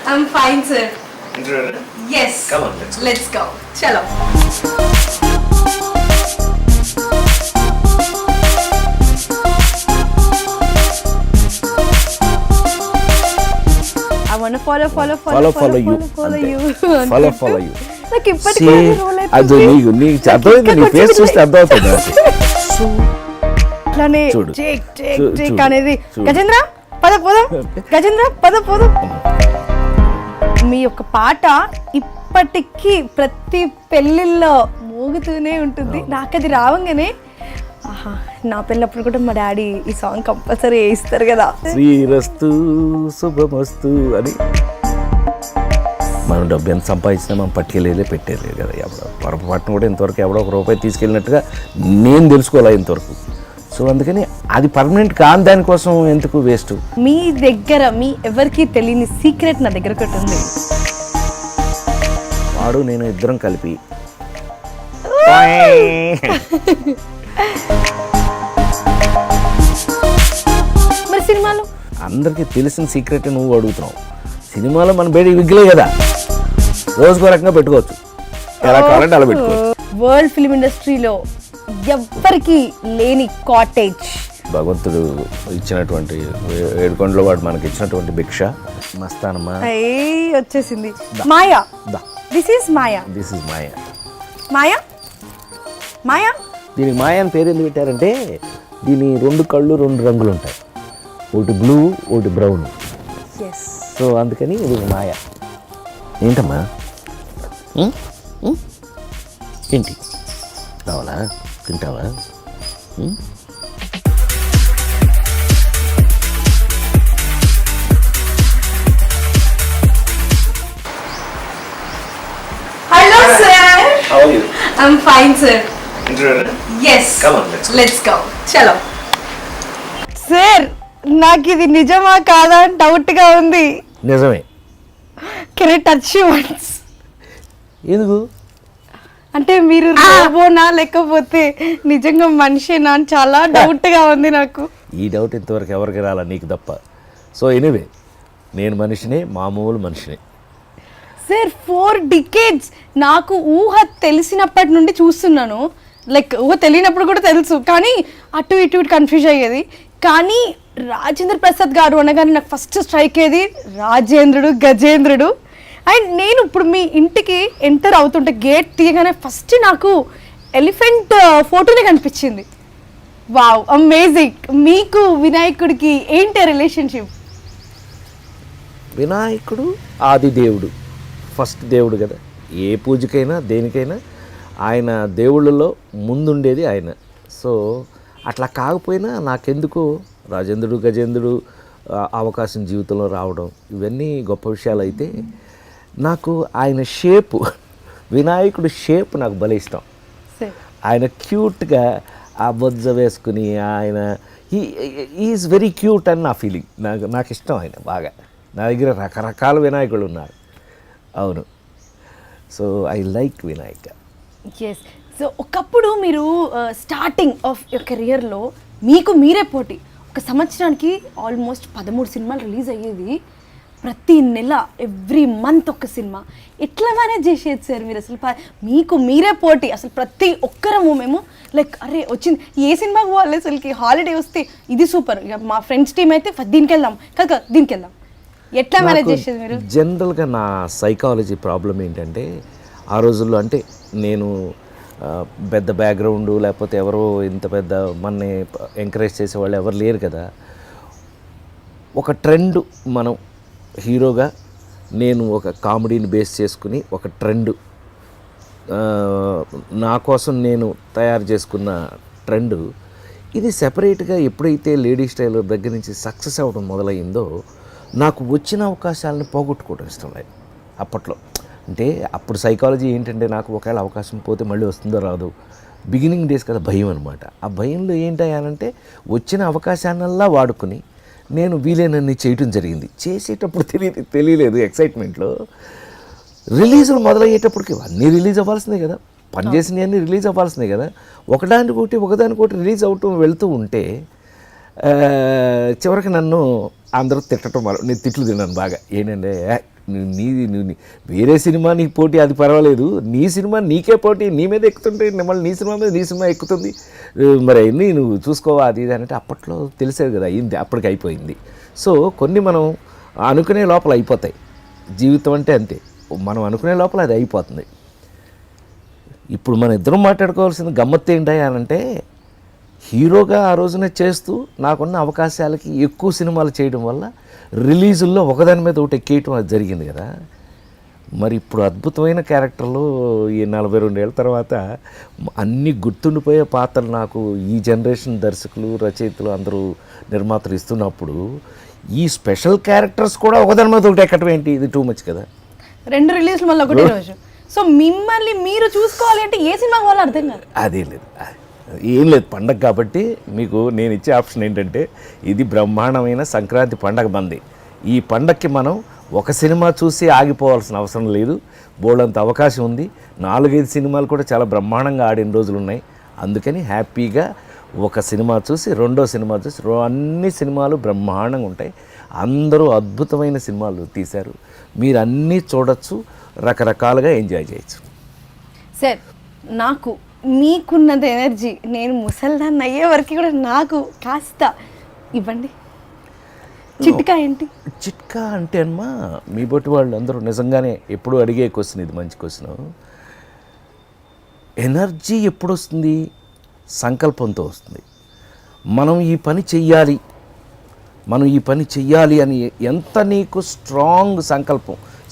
I'm fine, sir. Interested? Yes. Come on, let's go. Chalo. I want to follow you. Follow you. నాకు ఇప్పటికీ role అది నీకు అర్థమైంది, నీ ఫేస్ చూస్తే అర్థమవుతుంది. అట్లానే చూడు. చెక్ అనేది గజేంద్ర పద పోదాం. మీ యొక్క పాట ఇప్పటికీ ప్రతి పెళ్ళిళ్ళలో మోగుతూనే ఉంటుంది. నాకు అది రావంగానే ఆహా, నా పెళ్ళప్పుడు కూడా మా డాడీ ఈ సాంగ్ కంపల్సరీ వేయిస్తారు కదా, శ్రీరస్తు శుభమస్తు అని. మనం డబ్బు ఎంత సంపాదించినా మనం పట్టుకెళ్ళేదే పెట్టేది కదా. పొరపాటున కూడా ఇంతవరకు ఎవడో ఒక రూపాయి తీసుకెళ్ళినట్టుగా నేను తెలుసుకోవాలి ఇంతవరకు. సో అందుకని అది పర్మనెంట్ కాని దానికోసం ఎందుకు వేస్ట్. మీ దగ్గర మీ ఎవరికి తెలియని సీక్రెట్ నా దగ్గర ఒకటి ఉంది. వాడు నేను ఇద్దరం కలిపి మరి సినిమాలో అందరికీ తెలిసిన సీక్రెట్ నువ్వు అడుగుతున్నావు. సినిమాలో మన బయట విగ్గులే కదా, రోజుకో రకంగా పెట్టుకోవచ్చు, ఎలా కావాలంటే అలా పెట్టుకోవచ్చు. వరల్డ్ ఫిల్మ్ ఇండస్ట్రీలో ఎవ్వరికి లేని కాటేజ్ భగవంతుడు ఇచ్చినటువంటి ఏడుకొండలో వాడు మనకి ఇచ్చినటువంటి భిక్ష మస్తానమ్మా వచ్చేసింది. మాయా, దిస్ ఈస్ మాయా. దీనికి మాయా అని పేరు ఎందుకు పెట్టారంటే దీని 2 కళ్ళు 2 రంగులు ఉంటాయి, ఒకటి బ్లూ ఒకటి బ్రౌన్. సో అందుకని ఇది మాయా. ఏంటమ్మా ఏంటి కావాలా, తింటావా? Hello sir. How are you? I'm fine sir. Interested? Yes. Come on, let's go. Chalo. Sir, నాకు ఇది నిజమా కాదా అని డౌట్ గా ఉంది. నిజమే. Can I touch you once? ఎందుకు అంటే మీరు రోబోనా లేకపోతే నిజంగా మనిషేనా అని చాలా డౌట్ గా ఉంది నాకు. ఈ డౌట్ ఇంతవరకు ఎవరికి రాలా, నీకు తప్ప. సో ఎనీవే నేను మనిషినే, మామూలు మనిషినే. సార్ 4 decades నాకు ఊహ తెలిసినప్పటి నుండి చూస్తున్నాను. లైక్ ఊహ తెలియనప్పుడు కూడా తెలుసు, కానీ అటు ఇటు కన్ఫ్యూజ్ అయ్యేది. కానీ రాజేంద్ర ప్రసాద్ గారు అనగానే నాకు ఫస్ట్ స్ట్రైక్ అయ్యేది రాజేంద్రుడు, గజేంద్రుడు. అండ్ నేను ఇప్పుడు మీ ఇంటికి ఎంటర్ అవుతుంటే గేట్ తీయగానే ఫస్ట్ నాకు ఎలిఫెంట్ ఫోటోనే కనిపించింది. Wow, amazing. మీకు వినాయకుడికి ఏంటి రిలేషన్షిప్? వినాయకుడు ఆది దేవుడు, ఫస్ట్ దేవుడు కదా. ఏ పూజకైనా దేనికైనా ఆయన దేవుళ్ళలో ముందుండేది ఆయన. సో అట్లా కాకపోయినా నాకెందుకు రాజేంద్రుడు గజేంద్రుడు అవకాశం జీవితంలో రావడం ఇవన్నీ గొప్ప విషయాలు. అయితే నాకు ఆయన షేపు, వినాయకుడు షేప్ నాకు భలే ఇష్టం. ఆయన క్యూట్గా ఆ బొజ్జ వేసుకుని ఆయన ఈజ్ వెరీ క్యూట్ అని నా ఫీలింగ్. నాకు ఇష్టం ఆయన బాగా. నా దగ్గర రకరకాల వినాయకుడు ఉన్నారు. అవును, so I like Vinayaka. Yes. So ఒకప్పుడు మీరు స్టార్టింగ్ ఆఫ్ యువర్ కెరియర్లో మీకు మీరే పోటీ. ఒక సంవత్సరానికి ఆల్మోస్ట్ 13 సినిమాలు రిలీజ్ అయ్యేది. ప్రతి నెల ఎవ్రీ మంత్ ఒక సినిమా. ఎట్లా మేనేజ్ చేసేది సార్ మీరు? అసలు మీకు మీరే పోటీ. అసలు ప్రతి ఒక్కరము మేము లైక్ అరే వచ్చింది ఏ సినిమాకి పోవాలి, అసలుకి హాలిడే వస్తే ఇది సూపర్, ఇక మా ఫ్రెండ్స్ టీమ్ అయితే దీనికి వెళ్దాం కదా, దీనికి వెళ్దాం. ఎట్లా మేనేజ్ చేసేది మీరు? జనరల్గా నా సైకాలజీ ప్రాబ్లం ఏంటంటే ఆ రోజుల్లో అంటే నేను పెద్ద బ్యాక్గ్రౌండ్ లేకపోతే ఎవరో ఇంత పెద్ద మనని ఎంకరేజ్ చేసేవాళ్ళు ఎవరు లేరు కదా. ఒక ట్రెండ్ మనం హీరోగా నేను ఒక కామెడీని బేస్ చేసుకుని ఒక ట్రెండ్ నా కోసం నేను తయారు చేసుకున్న ట్రెండ్ ఇది సెపరేట్గా ఎప్పుడైతే లేడీ స్టైలర్ దగ్గర నుంచి సక్సెస్ అవ్వడం మొదలయ్యిందో నాకు వచ్చిన అవకాశాలను పోగొట్టుకోవడం ఇష్టం లేదు అప్పట్లో. అంటే అప్పుడు సైకాలజీ ఏంటంటే నాకు ఒకవేళ అవకాశం పోతే మళ్ళీ వస్తుందో రాదు, బిగినింగ్ డేస్ కదా భయం అనమాట. ఆ భయంలో ఏంటంటే వచ్చిన అవకాశాన్నల్లా వాడుకుని నేను వీలైనన్ని చేయటం జరిగింది. చేసేటప్పుడు తెలియలేదు ఎక్సైట్మెంట్లో. రిలీజులు మొదలయ్యేటప్పటికి అన్నీ రిలీజ్ అవ్వాల్సిందే కదా, పనిచేసినవన్నీ రిలీజ్ అవ్వాల్సిందే కదా. ఒకదానికొకటి రిలీజ్ అవటం వెళ్తూ ఉంటే చివరికి నన్ను అందరూ తిట్టడం నేను తిట్లు తిన్నాను బాగా. ఏంటంటే వేరే సినిమా నీకు పోటీ అది పర్వాలేదు, నీ సినిమా నీకే పోటీ, నీ మీద ఎక్కుతుంటే మళ్ళీ నీ సినిమా మీద నీ సినిమా ఎక్కుతుంది, మరి అన్నీ నువ్వు చూసుకోవా అది ఇది అంటే అప్పట్లో తెలిసేది కదా, అయింది అప్పటికి అయిపోయింది. సో కొన్ని మనం అనుకునే లోపల అయిపోతాయి. జీవితం అంటే అంతే, మనం అనుకునే లోపల అది అయిపోతుంది. ఇప్పుడు మన ఇద్దరం మాట్లాడుకోవాల్సిన గమ్మత్తు ఏంటి అని అంటే, హీరోగా ఆ రోజున చేస్తూ నాకున్న అవకాశాలకి ఎక్కువ సినిమాలు చేయడం వల్ల రిలీజుల్లో ఒకదాని మీద ఒకటి ఎక్కేయటం అది జరిగింది కదా. మరి ఇప్పుడు అద్భుతమైన క్యారెక్టర్లు ఈ 42 ఏళ్ళ తర్వాత అన్ని గుర్తుండిపోయే పాత్రలు నాకు ఈ జనరేషన్ దర్శకులు, రచయితలు, అందరూ నిర్మాతలు ఇస్తున్నప్పుడు ఈ స్పెషల్ క్యారెక్టర్స్ కూడా ఒకదాని మీద ఒకటి ఎక్కడం ఏంటి, ఇది టూ మచ్ కదా. 2 రిలీజ్లు మళ్ళీ ఒకటే రోజు. సో మిమ్మల్ని మీరు చూసుకోవాలి అంటే ఏ సినిమా కావాలో అర్థం కాదు. అదే లేదు, ఏం లేదు. పండగ కాబట్టి మీకు నేను ఇచ్చే ఆప్షన్ ఏంటంటే, ఇది బ్రహ్మాండమైన సంక్రాంతి పండగ మంది. ఈ పండగకి మనం ఒక సినిమా చూసి ఆగిపోవాల్సిన అవసరం లేదు, బోల్డంత అవకాశం ఉంది. 4-5 సినిమాలు కూడా చాలా బ్రహ్మాండంగా ఆడిన రోజులు ఉన్నాయి. అందుకని హ్యాపీగా ఒక సినిమా చూసి రెండో సినిమా చూసి అన్ని సినిమాలు బ్రహ్మాండంగా ఉంటాయి. అందరూ అద్భుతమైన సినిమాలు తీశారు, మీరు అన్నీ చూడొచ్చు, రకరకాలుగా ఎంజాయ్ చేయొచ్చు. సార్, నాకు మీకున్నంత ఎనర్జీ నేను ముసల్దాన్ని అయ్యే వరకు కూడా నాకు కాస్త ఇవ్వండి. చిట్కా ఏంటి? చిట్కా అంటే అమ్మా, మీ బట్టి వాళ్ళు అందరూ నిజంగానే ఎప్పుడు అడిగే క్వశ్చన్ ఇది, మంచి క్వశ్చన్. ఎనర్జీ ఎప్పుడు వస్తుంది? సంకల్పంతో వస్తుంది. మనం ఈ పని చెయ్యాలి అని ఎంత నీకు స్ట్రాంగ్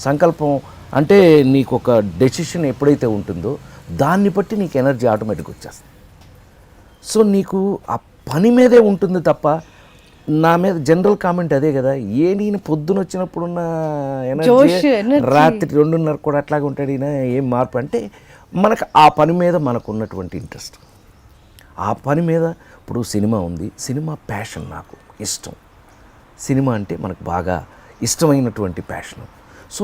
సంకల్పం అంటే నీకు ఒక డెసిషన్ ఎప్పుడైతే ఉంటుందో దాన్ని బట్టి నీకు ఎనర్జీ ఆటోమేటిక్గా వచ్చేస్తుంది. సో నీకు ఆ పని మీదే ఉంటుంది తప్ప, నా మీద జనరల్ కామెంట్ అదే కదా, నేను పొద్దున వచ్చినప్పుడున్న ఎనర్జీ రాత్రి 2:30 కూడా అట్లాగే ఉంటాడు ఈయన, ఏం మార్పు అంటే మనకు ఆ పని మీద మనకు ఉన్నటువంటి ఇంట్రెస్ట్, ఆ పని మీద. ఇప్పుడు సినిమా ఉంది, సినిమా ప్యాషన్, నాకు ఇష్టం. సినిమా అంటే మనకు బాగా ఇష్టమైనటువంటి ప్యాషన్. సో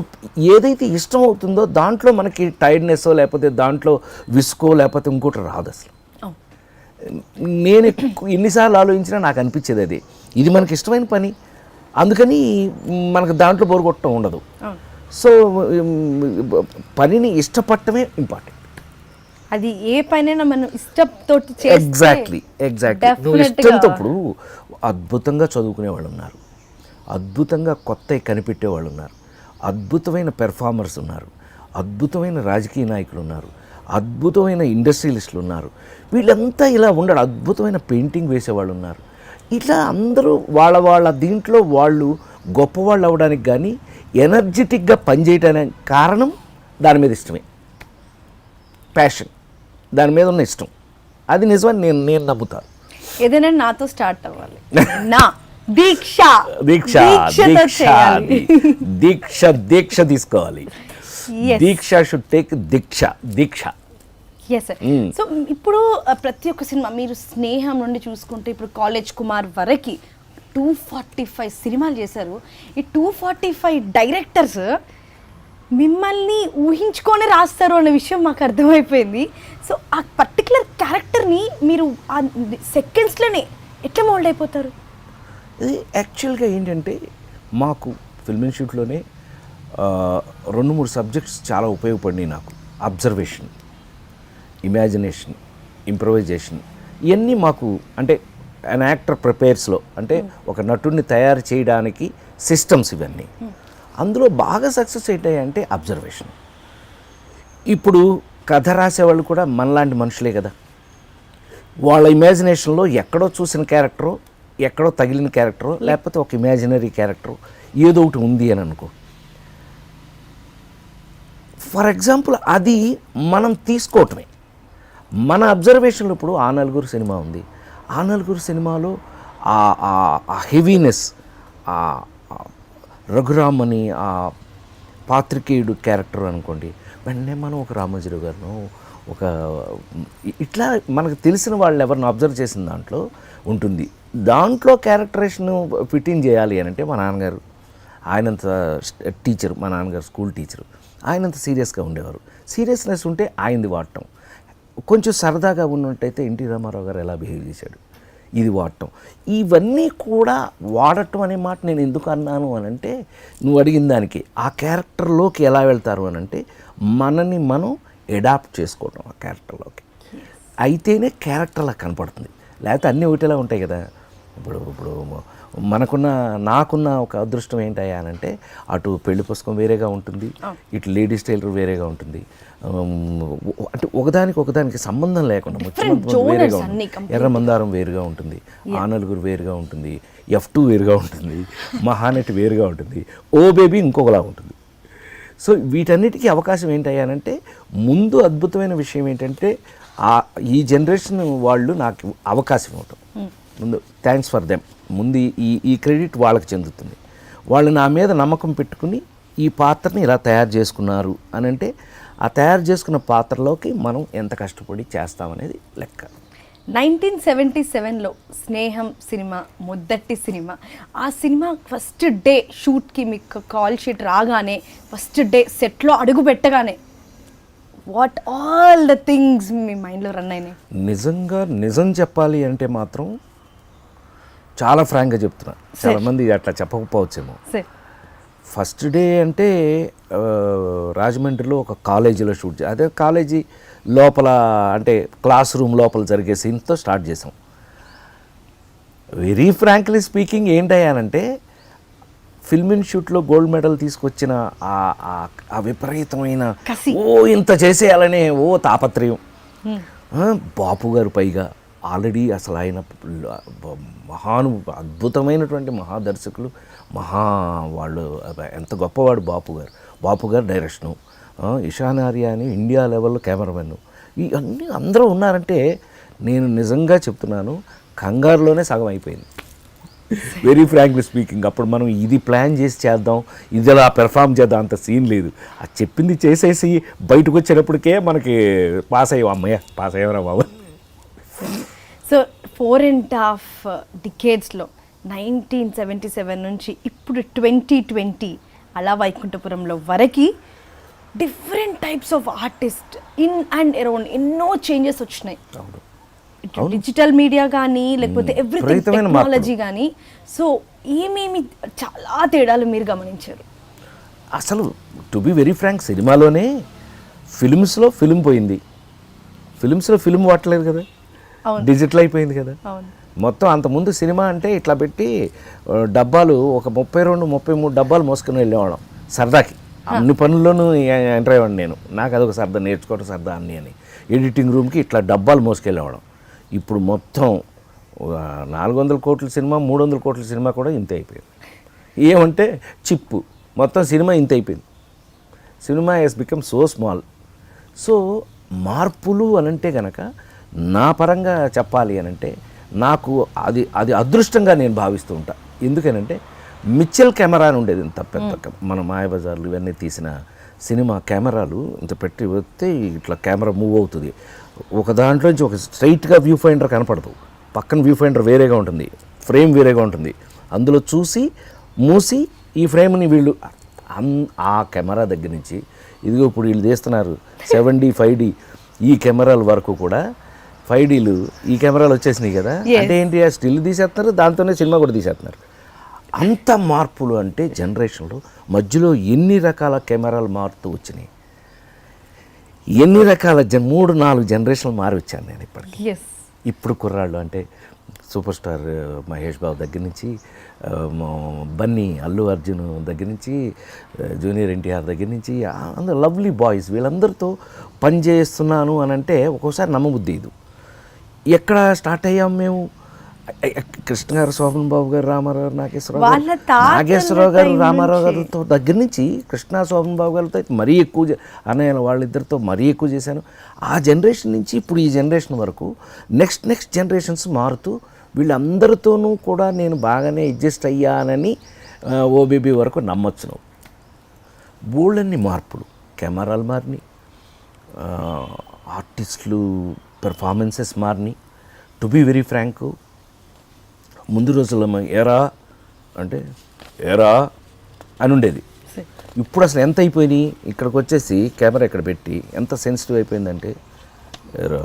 ఏదైతే ఇష్టం అవుతుందో దాంట్లో మనకి టైర్డ్నెస్ లేకపోతే దాంట్లో విసుకో లేకపోతే ఇంకోటి రాదు అసలు. నేను ఎన్నిసార్లు ఆలోచించినా నాకు అనిపించేది అది, ఇది మనకి ఇష్టమైన పని, అందుకని మనకు దాంట్లో బోరు కొట్టడం ఉండదు. సో పనిని ఇష్టపడటమే ఇంపార్టెంట్. అది ఏ పనైనా మనం ఇష్టంతో ఎగ్జాక్ట్లీ నువ్వు ఇష్టంతో. ఇప్పుడు అద్భుతంగా చదువుకునే వాళ్ళు ఉన్నారు, అద్భుతంగా కొత్తవి కనిపెట్టేవాళ్ళు ఉన్నారు, అద్భుతమైన పెర్ఫార్మర్స్ ఉన్నారు, అద్భుతమైన రాజకీయ నాయకులు ఉన్నారు, అద్భుతమైన ఇండస్ట్రియలిస్టులు ఉన్నారు. వీళ్ళంతా ఇలా ఉండడు, అద్భుతమైన పెయింటింగ్ వేసేవాళ్ళు ఉన్నారు. ఇట్లా అందరూ వాళ్ళ దీంట్లో వాళ్ళు గొప్పవాళ్ళు అవ్వడానికి కానీ ఎనర్జెటిక్గా పనిచేయడానికి కారణం దాని మీద ఇష్టమే, ప్యాషన్, దాని మీద ఉన్న ఇష్టం. అది నిజమని నేను నమ్ముతాను. ఏదైనా నాతో స్టార్ట్ అవ్వాలి. నా దీక్ష తీసుకోవాలి. దీక్ష షుడ్ టేక్ దీక్ష. Yes sir. సో ఇప్పుడు ప్రతి ఒక్క సినిమా మీరు స్నేహం నుండి చూసుకుంటే ఇప్పుడు కాలేజ్ కుమార్ వరకు 245 సినిమాలు చేశారు. ఈ 245 డైరెక్టర్స్ మిమ్మల్ని ఊహించుకొని రాస్తారు అన్న విషయం మాకు అర్థమైపోయింది. సో ఆ పర్టికులర్ క్యారెక్టర్ని మీరు ఆ సెకండ్స్లోనే ఎట్లా మోల్డ్ అయిపోతారు? ఇది యాక్చువల్గా ఏంటంటే, మాకు ఫిల్మ్ ఇన్స్టిట్యూట్లోనే 2-3 సబ్జెక్ట్స్ చాలా ఉపయోగపడినాయి నాకు. అబ్జర్వేషన్, ఇమాజినేషన్, ఇంప్రవైజేషన్, ఇవన్నీ మాకు అంటే అన్ యాక్టర్ ప్రిపేర్స్లో అంటే ఒక నటుడిని తయారు చేయడానికి సిస్టమ్స్ ఇవన్నీ. అందులో బాగా సక్సెస్ ఏంటంటే అబ్జర్వేషన్. ఇప్పుడు కథ రాసేవాళ్ళు కూడా మనలాంటి మనుషులే కదా, వాళ్ళ ఇమాజినేషన్లో ఎక్కడో చూసిన క్యారెక్టరు, ఎక్కడో తగిలిన క్యారెక్టరు, లేకపోతే ఒక ఇమాజినరీ క్యారెక్టరు ఏదో ఒకటి ఉంది అని అనుకో. ఫర్ ఎగ్జాంపుల్ అది మనం తీసుకోవటమే. మన అబ్జర్వేషన్లో ఇప్పుడు ఆ నలుగురు సినిమా ఉంది, ఆ నలుగురు సినిమాలో ఆ హెవీనెస్, ఆ రఘురామ్ అని ఆ పాత్రికేయుడు క్యారెక్టర్ అనుకోండి, వెంటనే మనం ఒక రామోజీరావు గారిను ఒక ఇట్లా మనకు తెలిసిన వాళ్ళు ఎవరిని అబ్జర్వ్ చేసిన దాంట్లో ఉంటుంది. దాంట్లో క్యారెక్టరేషన్ ఫిట్ ఇన్ చేయాలి అని అంటే మా నాన్నగారు ఆయనంత టీచర్, మా నాన్నగారు స్కూల్ టీచరు, ఆయనంత సీరియస్గా ఉండేవారు. సీరియస్నెస్ ఉంటే ఆయనది వాడటం, కొంచెం సరదాగా ఉన్నట్టయితే ఎన్టీ రామారావు గారు ఎలా బిహేవ్ చేశాడు ఇది వాడటం, ఇవన్నీ కూడా వాడటం అనే మాట నేను ఎందుకు అన్నాను అని అంటే, నువ్వు అడిగిన దానికి ఆ క్యారెక్టర్లోకి ఎలా వెళ్తారు అని అంటే మనని మనం అడాప్ట్ చేసుకోవటం ఆ క్యారెక్టర్లోకి అయితేనే క్యారెక్టర్లా కనపడుతుంది. లేకపోతే అన్నీ ఒకటేలా ఉంటాయి కదా. ఇప్పుడు నాకున్న ఒక అదృష్టం ఏంటయ్యా అని అంటే, అటు పెళ్లి పుస్తకం వేరేగా ఉంటుంది, ఇటు లేడీస్ టైలర్ వేరేగా ఉంటుంది. అంటే ఒకదానికి సంబంధం లేకుండా ముఖ్యమంత్రి వేరేగా ఉంటుంది, ఎర్ర మందారం వేరుగా ఉంటుంది, ఆ నలుగురు వేరుగా ఉంటుంది, F2 వేరుగా ఉంటుంది, మహానటి వేరుగా ఉంటుంది, ఓ బేబీ ఇంకొకలా ఉంటుంది. సో వీటన్నిటికీ అవకాశం ఏంటయ్యానంటే, ముందు అద్భుతమైన విషయం ఏంటంటే ఈ జనరేషన్ వాళ్ళు నాకు అవకాశం ఇవ్వటం. ముందు థ్యాంక్స్ ఫర్ దెమ్, ముందు ఈ క్రెడిట్ వాళ్ళకి చెందుతుంది. వాళ్ళు నా మీద నమ్మకం పెట్టుకుని ఈ పాత్రని ఇలా తయారు చేసుకున్నారు అని అంటే, ఆ తయారు చేసుకున్న పాత్రలోకి మనం ఎంత కష్టపడి చేస్తామనేది లెక్క. 1977లో స్నేహం సినిమా మొదటి సినిమా. ఆ సినిమా ఫస్ట్ డే షూట్కి మీకు కాల్ షీట్ రాగానే, ఫస్ట్ డే సెట్లో అడుగు పెట్టగానే వాట్ ఆల్ ద థింగ్స్ మీ మైండ్లో రన్ అయినాయి? నిజం చెప్పాలి అంటే మాత్రం చాలా ఫ్రాంక్గా చెప్తున్నా, చాలామంది అట్లా చెప్పకపోవచ్చేమో. ఫస్ట్ డే అంటే రాజమండ్రిలో ఒక కాలేజీలో షూట్ అదే కాలేజీ లోపల అంటే క్లాస్ రూమ్ లోపల జరిగే సీన్తో స్టార్ట్ చేసాం. వెరీ ఫ్రాంక్లీ స్పీకింగ్ ఏంటయ్యానంటే, ఫిల్మ్ ఇన్స్టిట్యూట్లో గోల్డ్ మెడల్ తీసుకొచ్చిన ఆ విపరీతమైన ఇంత చేసేయాలనే తాపత్రయం. బాపు గారు పైగా ఆల్రెడీ అసలు ఆయన అద్భుతమైనటువంటి మహాదర్శకులు, వాళ్ళు ఎంత గొప్పవాడు బాపు గారు డైరెక్షను, ఇషాన్ ఆర్య అని ఇండియా లెవెల్లో కెమెరామెన్, ఇవన్నీ అందరూ ఉన్నారంటే నేను నిజంగా చెప్తున్నాను కంగారులోనే సగం అయిపోయింది. Very frankly speaking. అప్పుడు మనం ఇది ప్లాన్ చేసి చేద్దాం, ఇది అలా పెర్ఫామ్ చేద్దాం అంత సీన్ లేదు. అది చెప్పింది చేసేసి బయటకు వచ్చేటప్పటికే మనకి పాస్ అయ్యేవరా బాబు. సో 4.5 డికేడ్స్లో 1977 నుంచి ఇప్పుడు 2020 అలా వైకుంఠపురంలో వరకు different types of artist in and around ఎన్నో చేంజెస్ వచ్చినాయి. డిజిటల్ మీడియా కానీ లేకపోతే ఎవ్రీథింగ్ టెక్నాలజీ కానీ. సో ఏమేమి చాలా తేడాలు మీరు గమనించారు? అసలు టు బి వెరీ ఫ్రాంక్, సినిమాలోనే ఫిల్మ్స్లో ఫిల్మ్ పోయింది, ఫిల్మ్స్లో ఫిల్మ్ వాడలేదు కదా, డిజిటల్ అయిపోయింది కదా మొత్తం. అంతకుముందు సినిమా అంటే ఇట్లా పెట్టి డబ్బాలు ఒక 32-33 డబ్బాలు మోసుకొని వెళ్ళేవాళ్ళం సరదాకి. అన్ని పనుల్లోనూ ఎంటర్ అయ్యేవాడిని నేను, నాకు అదొక సరదా, నేర్చుకోవడం సరదా అన్నీ అని. ఎడిటింగ్ రూమ్కి ఇట్లా డబ్బాలు మోసుకెళ్ళేవాళ్ళం. ఇప్పుడు మొత్తం 400 కోట్ల సినిమా, 300 కోట్ల సినిమా కూడా ఇంత అయిపోయింది. ఏమంటే చిప్పు మొత్తం సినిమా ఇంత అయిపోయింది. Cinema has become so small. So మార్పులు అనంటే గనక నా పరంగా చెప్పాలి అనంటే నాకు అది అదృష్టంగా నేను భావిస్తూ ఉంటా. ఎందుకనంటే మిచెల్ కెమెరా అని ఉండేది, ఇంత పెద్ద మన మాయాబజార్లు ఇవన్నీ తీసిన సినిమా కెమెరాలు ఇంత పెట్టి వస్తే ఇట్లా కెమెరా మూవ్ అవుతుంది. ఒక దాంట్లోంచి ఒక స్ట్రైట్గా వ్యూ ఫైండర్ కనపడదు, పక్కన వ్యూ ఫైండర్ వేరేగా ఉంటుంది, ఫ్రేమ్ వేరేగా ఉంటుంది. అందులో చూసి మూసి ఈ ఫ్రేమ్ని వీళ్ళు ఆ కెమెరా దగ్గర నుంచి ఇదిగో ఇప్పుడు వీళ్ళు తీస్తున్నారు 7D 5D ఈ కెమెరాల వరకు కూడా 5Dలు ఈ కెమెరాలు వచ్చేసినాయి కదా. అంటే ఏంటి, ఆ స్టిల్ తీసేస్తున్నారు, దాంతోనే సినిమా కూడా తీసేస్తున్నారు. అంత మార్పులు అంటే జనరేషన్లో మధ్యలో ఎన్ని రకాల కెమెరాలు మారుతూ వచ్చినాయి, ఎన్ని రకాల 3-4 జనరేషన్లు మారి వచ్చాను నేను ఇప్పటికి. ఇప్పుడు కుర్రాళ్ళు అంటే సూపర్ స్టార్ మహేష్ బాబు దగ్గర నుంచి బన్నీ అల్లు అర్జున్ దగ్గర నుంచి జూనియర్ ఎన్టీఆర్ దగ్గర నుంచి అందరూ లవ్లీ బాయ్స్, వీళ్ళందరితో పనిచేస్తున్నాను అని అంటే ఒక్కోసారి నమ్మబుద్ధి ఇది. ఎక్కడ స్టార్ట్ అయ్యాం మేము, కృష్ణ గారు, శోభన్ బాబు గారు, రామారావు, నాగేశ్వరరావు గారు, రామారావు గారితో దగ్గర నుంచి కృష్ణ, శోభన్ బాబు గారితో మరీ ఎక్కువ, అన్నయ్య వాళ్ళిద్దరితో మరీ ఎక్కువ చేశాను. ఆ జనరేషన్ నుంచి ఇప్పుడు ఈ జనరేషన్ వరకు నెక్స్ట్ జనరేషన్స్ మారుతూ వీళ్ళందరితోనూ కూడా నేను బాగానే అడ్జస్ట్ అయ్యానని ఓబీబీ వరకు నమ్మొచ్చును. బోళ్ళన్ని మార్పులు, కెమెరాలు మారినాయి, ఆర్టిస్టులు పెర్ఫార్మెన్సెస్ మారినాయి. టు బీ వెరీ ఫ్రాంక్, ముందు రోజుల్లో ఏరా అంటే ఏరా అని ఉండేది. ఇప్పుడు అసలు ఎంత అయిపోయినాయి, ఇక్కడికి వచ్చేసి కెమెరా ఇక్కడ పెట్టి ఎంత సెన్సిటివ్ అయిపోయిందంటే ఏరా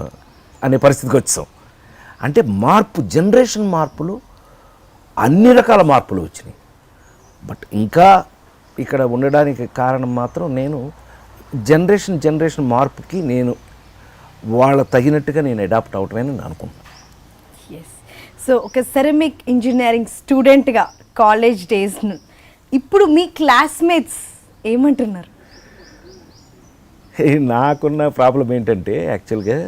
అనే పరిస్థితికి వచ్చాం. అంటే మార్పు, జనరేషన్ మార్పులు, అన్ని రకాల మార్పులు వచ్చినాయి. బట్ ఇంకా ఇక్కడ ఉండడానికి కారణం మాత్రం నేను జనరేషన్ మార్పుకి నేను వాళ్ళ తగినట్టుగా నేను అడాప్ట్ అవటమని నేను అనుకుంటున్నాను. ఎస్. సో ఒక సెరమిక్ ఇంజనీరింగ్ స్టూడెంట్గా కాలేజ్ డేస్ ఇప్పుడు మీ క్లాస్మేట్స్ ఏమంటున్నారు? నాకున్న ప్రాబ్లం ఏంటంటే యాక్చువల్గా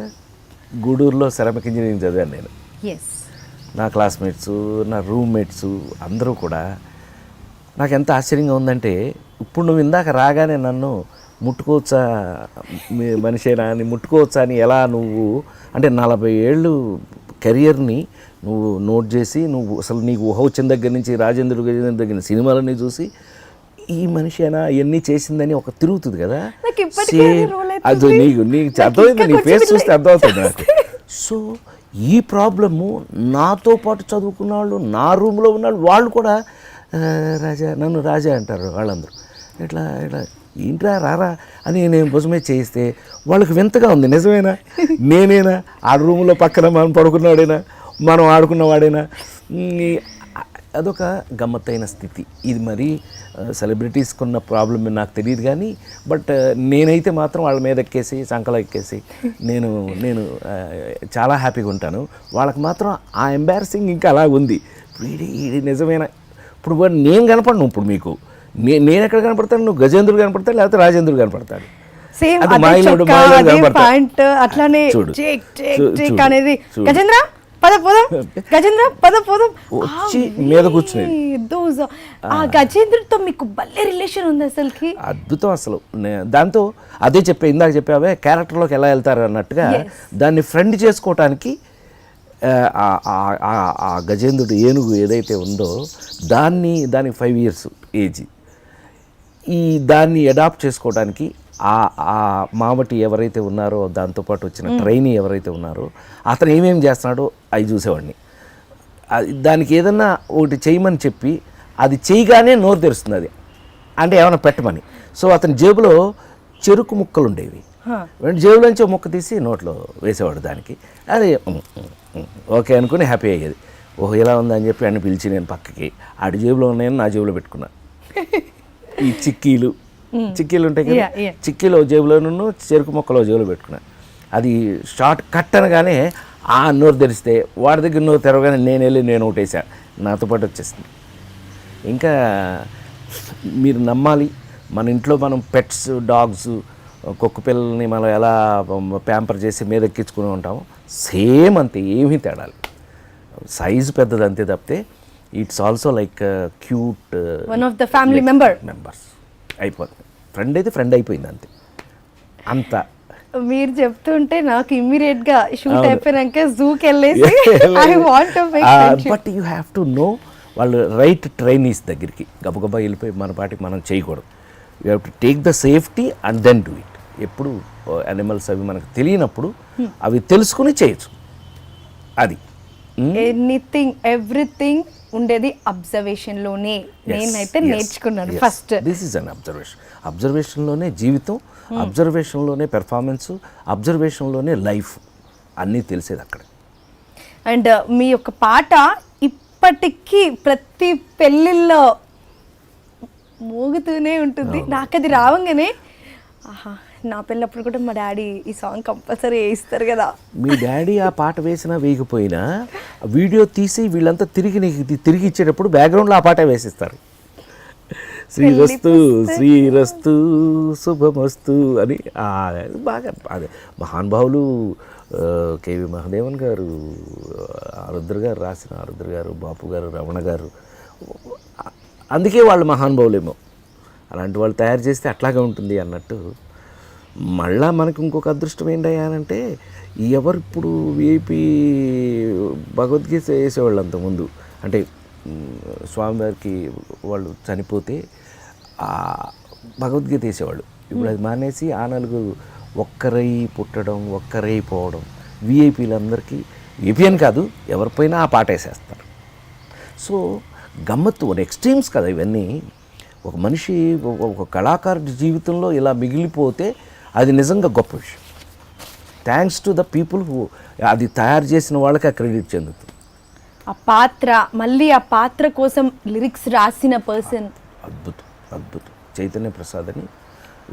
గూడూరులో సెరమిక్ ఇంజనీరింగ్ చదివాను నేను. ఎస్. నా క్లాస్మేట్స్, నా రూమ్మేట్స్ అందరూ కూడా నాకు ఎంత ఆశ్చర్యంగా ఉందంటే, ఇప్పుడు నువ్వు ఇందాక రాగానే నన్ను ముట్టుకోవచ్చా మనిషేనా అని ముట్టుకోవచ్చా అని ఎలా నువ్వు అంటే 40 ఏళ్ళు కెరియర్ని నువ్వు నోట్ చేసి నువ్వు అసలు నీకు ఊహ వచ్చిన దగ్గర నుంచి రాజేంద్ర దగ్గర సినిమాలన్నీ చూసి ఈ మనిషేనా ఇవన్నీ చేసిందని ఒక తిరుగుతుంది కదా. అది నీకు అర్థమైంది, నీ ఫేస్ చూస్తే అర్థమవుతుంది నాకు. సో ఈ ప్రాబ్లము నాతో పాటు చదువుకున్న వాళ్ళు, నా రూమ్లో ఉన్న వాళ్ళు కూడా రాజా, నన్ను రాజా అంటారు వాళ్ళందరూ. ఇట్లా ఇట్లా ఏంట్రా రారా అని నేను భుజమే చేయిస్తే వాళ్ళకి వింతగా ఉంది. నిజమేనా, నేనేనా ఆ రూమ్లో పక్కన మనం పడుకున్నవాడేనా, మనం ఆడుకున్నవాడేనా? అదొక గమ్మత్తైన స్థితి. ఇది మరి సెలబ్రిటీస్కి ఉన్న ప్రాబ్లం నాకు తెలియదు కానీ, బట్ నేనైతే మాత్రం వాళ్ళ మీద ఎక్కేసి సంకలో ఎక్కేసి నేను చాలా హ్యాపీగా ఉంటాను. వాళ్ళకి మాత్రం ఆ ఎంబారసింగ్ ఇంకా అలా ఉంది. వీడి నిజమేనా? ఇప్పుడు నేను కనపడను. ఇప్పుడు మీకు నేను ఎక్కడ కనపడతాను? నువ్వు గజేంద్రుడు కనపడతాడు, లేకపోతే రాజేంద్రుడు కనపడతాడు. వచ్చి మీద కూర్చునేది. ఆ గజేంద్రుడితో మీకు భలే రిలేషన్ ఉంది అసలుకి. అద్భుతం అసలు. దాంతో అదే ఇందాక చెప్పావే క్యారెక్టర్లోకి ఎలా వెళ్తారు అన్నట్టుగా దాన్ని ఫ్రెండ్ చేసుకోవటానికి ఆ గజేంద్రుడు ఏనుగు ఏదైతే ఉందో దానికి 5 years ఏజ్. దాన్ని అడాప్ట్ చేసుకోవడానికి ఆ మావటి ఎవరైతే ఉన్నారో, దాంతోపాటు వచ్చిన ట్రైనీ ఎవరైతే ఉన్నారో, అతను ఏమేమి చేస్తున్నాడో అవి చూసేవాడిని. దానికి ఏదన్నా ఒకటి చేయమని చెప్పి అది చేయగానే నోరు తెరుస్తుంది. అది అంటే ఏమైనా పెట్టమని. సో అతని జేబులో చెరుకు ముక్కలు ఉండేవి. జేబులోంచి ఒక ముక్క తీసి నోట్లో వేసేవాడు దానికి. అది ఓకే అనుకుని హ్యాపీ అయ్యేది. ఓహో ఇలా ఉందని చెప్పి అన్ని పిలిచి నేను పక్కకి ఆడి జేబులో ఉన్నాయని నా జేబులో పెట్టుకున్నా. ఈ చిక్కీలు ఉంటాయి కదా, చిక్కీలో జేబులోనూ చెరుకు మొక్కలో జేబులో పెట్టుకున్నా. అది షార్ట్ కట్ అనగానే ఆ నోరు తెరిస్తే వాడి దగ్గర నోరు తెరవగానే నేను ఒకటేసా, నాతో పాటు వచ్చేసింది. ఇంకా మీరు నమ్మాలి, మన ఇంట్లో మనం పెట్స్, డాగ్స్, కుక్క పిల్లల్ని మనం ఎలా ప్యాంపర్ చేసి మీద ఎక్కించుకుని ఉంటాము, సేమ్ అంతే, ఏమీ తేడాలి. సైజు పెద్దది అంతే తప్పితే it's also like cute one of the family members అయిపోతుంది. ఫ్రెండ్ అయితే ఫ్రెండ్ అయిపోయింది అంతే. అంత మీరు చెప్తుంటే నాకు ఇమ్మీడియట్ గా షూట్ అయిపోయాక జూకి వెళ్ళేసి I want to make friendship. But you have to know వాళ్ళు రైట్ ట్రైనీస్ దగ్గరికి గబగబా వెళ్ళిపోయి మన పాటికి మనం చేయకూడదు. You have to take the safety and then do it. ఎప్పుడు యానిమల్స్ అవి మనకు తెలియనప్పుడు అవి తెలుసుకుని చేయొచ్చు. అది ఎనీథింగ్ ఎవ్రీథింగ్ ఉండేది అబ్జర్వేషన్ లోనే. నేనైతే నేర్చుకున్నాను ఫస్ట్. దిస్ ఇస్ అన్ అబ్జర్వేషన్లోనే జీవితం, అబ్జర్వేషన్లోనే పెర్ఫార్మెన్స్, అబ్జర్వేషన్లోనే లైఫ్ అన్నీ తెలిసేది అక్కడ. అండ్ మీ యొక్క పాట ఇప్పటికీ ప్రతి పెళ్ళిళ్ళలో మోగుతూనే ఉంటుంది. నాకు అది రావంగానే ఆహా, నా పెళ్ళప్పుడు కూడా మా డాడీ ఈ సాంగ్ కంపల్సరీ వేయిస్తారు కదా. మీ డాడీ ఆ పాట వేసినా వేయకపోయినా వీడియో తీసి వీళ్ళంతా తిరిగి ఇచ్చేటప్పుడు బ్యాక్గ్రౌండ్లో ఆ పాట వేసిస్తారు. శ్రీరస్తు శుభమస్తు అని. బాగా అదే మహానుభావులు కేవి మహాదేవన్ గారు, ఆరుద్ర గారు రాసిన, ఆరుద్ర గారు, బాపు గారు, రమణ గారు, అందుకే వాళ్ళు మహానుభావులేమో. అలాంటి వాళ్ళు తయారు చేస్తే అట్లాగే ఉంటుంది అన్నట్టు. మళ్ళా మనకు ఇంకొక అదృష్టం ఏంటంటే ఎవరు ఇప్పుడు విఐపి భగవద్గీత వేసేవాళ్ళు అంతకుముందు. అంటే స్వామివారికి వాళ్ళు చనిపోతే భగవద్గీత వేసేవాళ్ళు. ఇప్పుడు అది మానేసి ఆ నలుగురు ఒక్కరై పుట్టడం, ఒక్కరై పోవడం. విఐపీలందరికీ, విఐపీ అని కాదు ఎవరిపైనా ఆ పాట వేసేస్తారు. సో గమ్మత్తు ఎక్స్ట్రీమ్స్ కదా ఇవన్నీ. ఒక మనిషి ఒక కళాకారుడి జీవితంలో ఇలా మిగిలిపోతే అది నిజంగా గొప్ప విషయం. Thanks to the people who అది తయారు చేసిన వాళ్ళకి ఆ క్రెడిట్ చెందుతుంది. ఆ పాత్ర, మళ్ళీ ఆ పాత్ర కోసం లిరిక్స్ రాసిన పర్సన్ అద్భుతం చైతన్య ప్రసాద్ అని